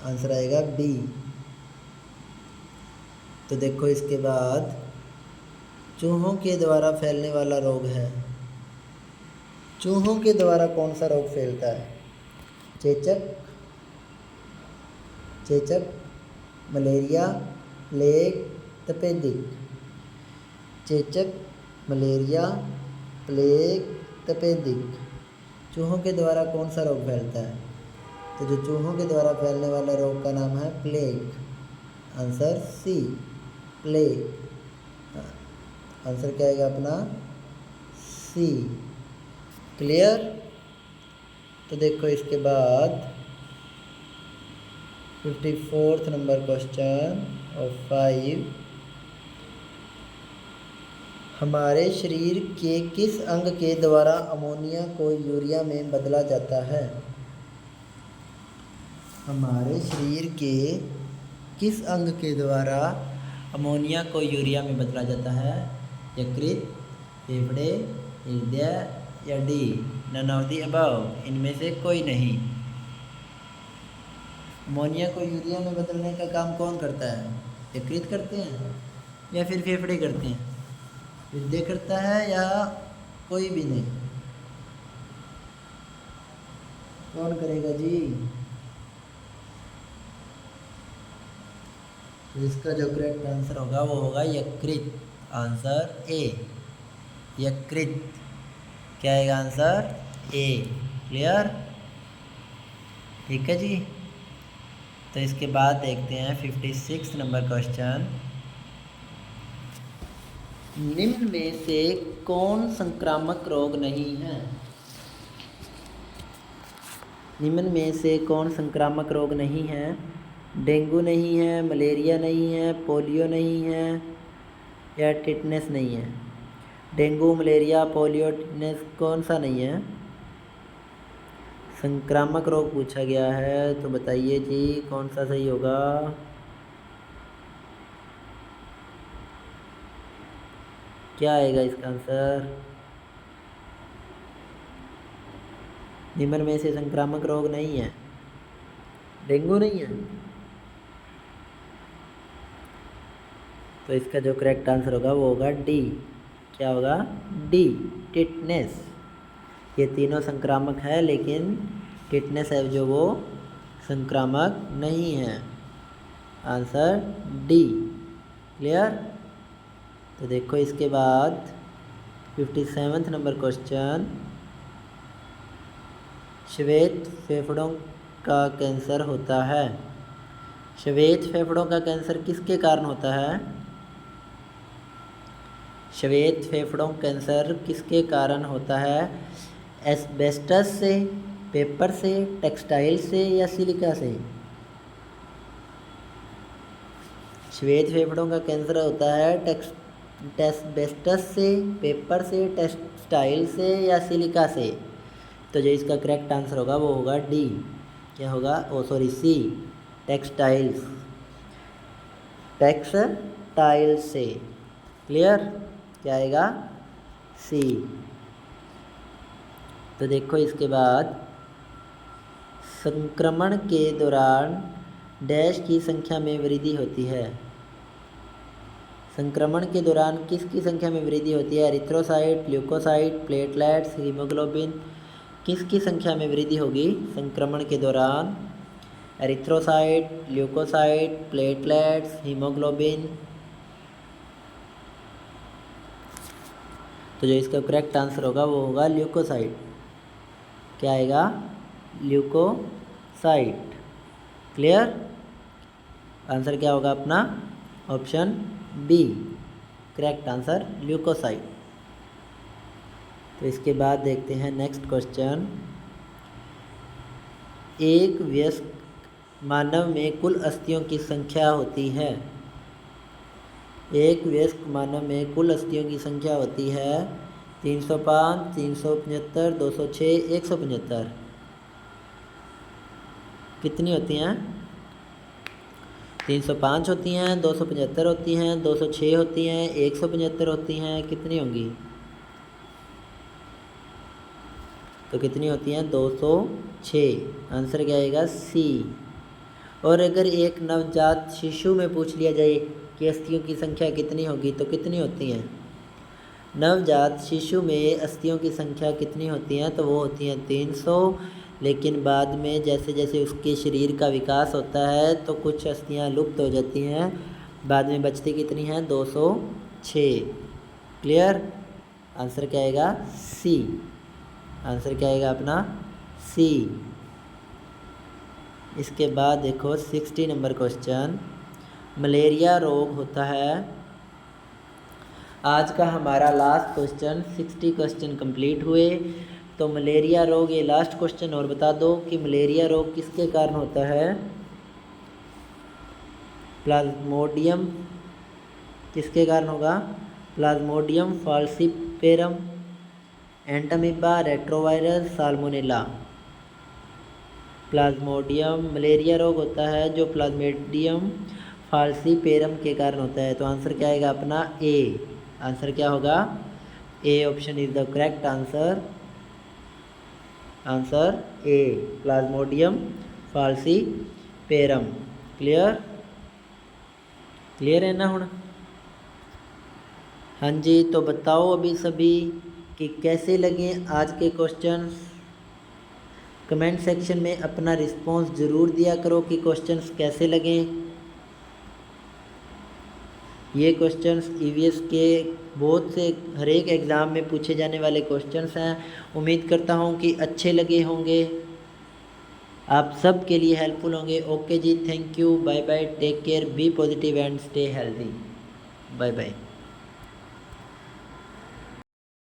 आंसर आएगा बी। तो देखो इसके बाद चूहों के द्वारा फैलने वाला रोग है। चूहों के द्वारा कौन सा रोग फैलता है? चेचक, चेचक, मलेरिया, प्लेग, तपेदिक। चेचक, मलेरिया, प्लेग, तपेदिक। चूहों के द्वारा कौन सा रोग फैलता है? तो जो चूहों के द्वारा फैलने वाला रोग का नाम है plague. Answer C, plague. Answer क्या आएगा अपना? सी। क्लियर? तो देखो इसके बाद 54 नंबर क्वेश्चन ऑफ 5, हमारे शरीर के किस अंग के द्वारा अमोनिया को यूरिया में बदला जाता है? हमारे शरीर के किस अंग के द्वारा अमोनिया को यूरिया में बदला जाता है? यकृत, फेफड़े, हृदय या D? None of the above, इनमें से कोई नहीं। अमोनिया को यूरिया में बदलने का काम कौन करता है? यकृत करते हैं या फिर फेफड़े करते हैं? हृदय करता है या कोई भी नहीं? कौन करेगा जी? तो इसका जो करेक्ट आंसर होगा वो होगा यकृत। आंसर ए, यकृत। क्या आएगा आंसर? ए। क्लियर? ठीक है जी। तो इसके बाद देखते हैं 56 नंबर क्वेश्चन। निम्न में से कौन संक्रामक रोग नहीं है? निम्न में से कौन संक्रामक रोग नहीं है? डेंगू नहीं है, मलेरिया नहीं है, पोलियो नहीं है या टिटनेस नहीं है। डेंगू, मलेरिया, पोलियो, टिटनेस कौन सा नहीं है? संक्रामक रोग पूछा गया है, तो बताइए जी कौन सा सही होगा। क्या आएगा इसका आंसर? निम्न में से संक्रामक रोग नहीं है, डेंगू नहीं है, तो इसका जो करेक्ट आंसर होगा वो होगा डी। क्या होगा? D, tetanus. ये तीनों संक्रामक है, लेकिन टिटनेस है जो वो संक्रामक नहीं है। Answer D. क्लियर? तो देखो इसके बाद 57 नंबर क्वेश्चन। श्वेत फेफड़ों का कैंसर होता है। श्वेत फेफड़ों का कैंसर किसके कारण होता है? श्वेत फेफड़ों कैंसर किसके कारण होता है? एस्बेस्टस से, पेपर से, टेक्सटाइल से या सिलिका से? श्वेत फेफड़ों का कैंसर होता है एस्बेस्टस से, पेपर से, टेक्सटाइल से या सिलिका से। तो जो इसका करेक्ट आंसर होगा वो होगा डी। क्या होगा? सी, टेक्सटाइल्स। टेक्सटाइल से। क्लियर? क्या आएगा? सी। तो देखो इसके बाद संक्रमण के दौरान डैश की संख्या में वृद्धि होती है। संक्रमण के दौरान किसकी संख्या में वृद्धि होती है? Erythrocyte, leukocyte, platelets, haemoglobin. किसकी संख्या में वृद्धि होगी संक्रमण के दौरान? Erythrocyte, leukocyte, platelets, haemoglobin. तो जो इसका करेक्ट आंसर होगा वो होगा ल्यूकोसाइट। क्या आएगा? ल्यूकोसाइट। क्लियर? आंसर क्या होगा अपना? Option B, correct answer leukocyte. तो इसके बाद देखते हैं नेक्स्ट क्वेश्चन। एक वयस्क मानव में कुल अस्थियों की संख्या होती है। एक वयस्क मानव में कुल अस्थियों की संख्या होती है 305, 375, 206, 175। कितनी होती हैं? 305 होती हैं, 275 होती हैं, 206 होती हैं, 175 होती हैं। कितनी होंगी? तो कितनी होती हैं? 206। आंसर क्या आएगा? सी। और अगर एक नवजात शिशु में पूछ लिया जाए कि अस्थियों की संख्या कितनी होगी तो कितनी होती हैं? नवजात शिशु में अस्थियों की संख्या कितनी होती हैं? तो वो होती हैं 300। लेकिन बाद में जैसे जैसे उसके शरीर का विकास होता है तो कुछ अस्थियां लुप्त हो जाती हैं, बाद में बचती कितनी हैं? 206। क्लियर? आंसर क्या आएगा? सी। आंसर क्या आएगा अपना? सी। इसके बाद देखो 60 नंबर क्वेश्चन। मलेरिया रोग होता है। आज का हमारा लास्ट क्वेश्चन, 60 क्वेश्चन कंप्लीट हुए। तो मलेरिया रोग ये लास्ट क्वेश्चन और बता दो कि मलेरिया रोग किसके कारण होता है? प्लाज्मोडियम किसके कारण होगा? Plasmodium falciparum, Entamoeba, retrovirus, salmonella. Plasmodium malaria रोग होता है जो प्लाज्मोडियम फाल्सिपेरम के कारण होता है। तो आंसर क्या आएगा अपना? ए। आंसर क्या होगा? A option is the correct answer. Answer A, Plasmodium falciparum. Clear? Clear है ना हुण? हाँ जी। तो बताओ अभी सभी कि कैसे लगे आज के क्वेश्चंस। कमेंट सेक्शन में अपना रिस्पॉन्स ज़रूर दिया करो कि क्वेश्चंस कैसे लगे। ये क्वेश्चंस ईवीएस के बहुत से हर एक एग्ज़ाम में पूछे जाने वाले क्वेश्चंस हैं। उम्मीद करता हूँ कि अच्छे लगे होंगे, आप सब के लिए हेल्पफुल होंगे। ओके जी, thank you, bye bye, take care, be positive and stay healthy, bye bye.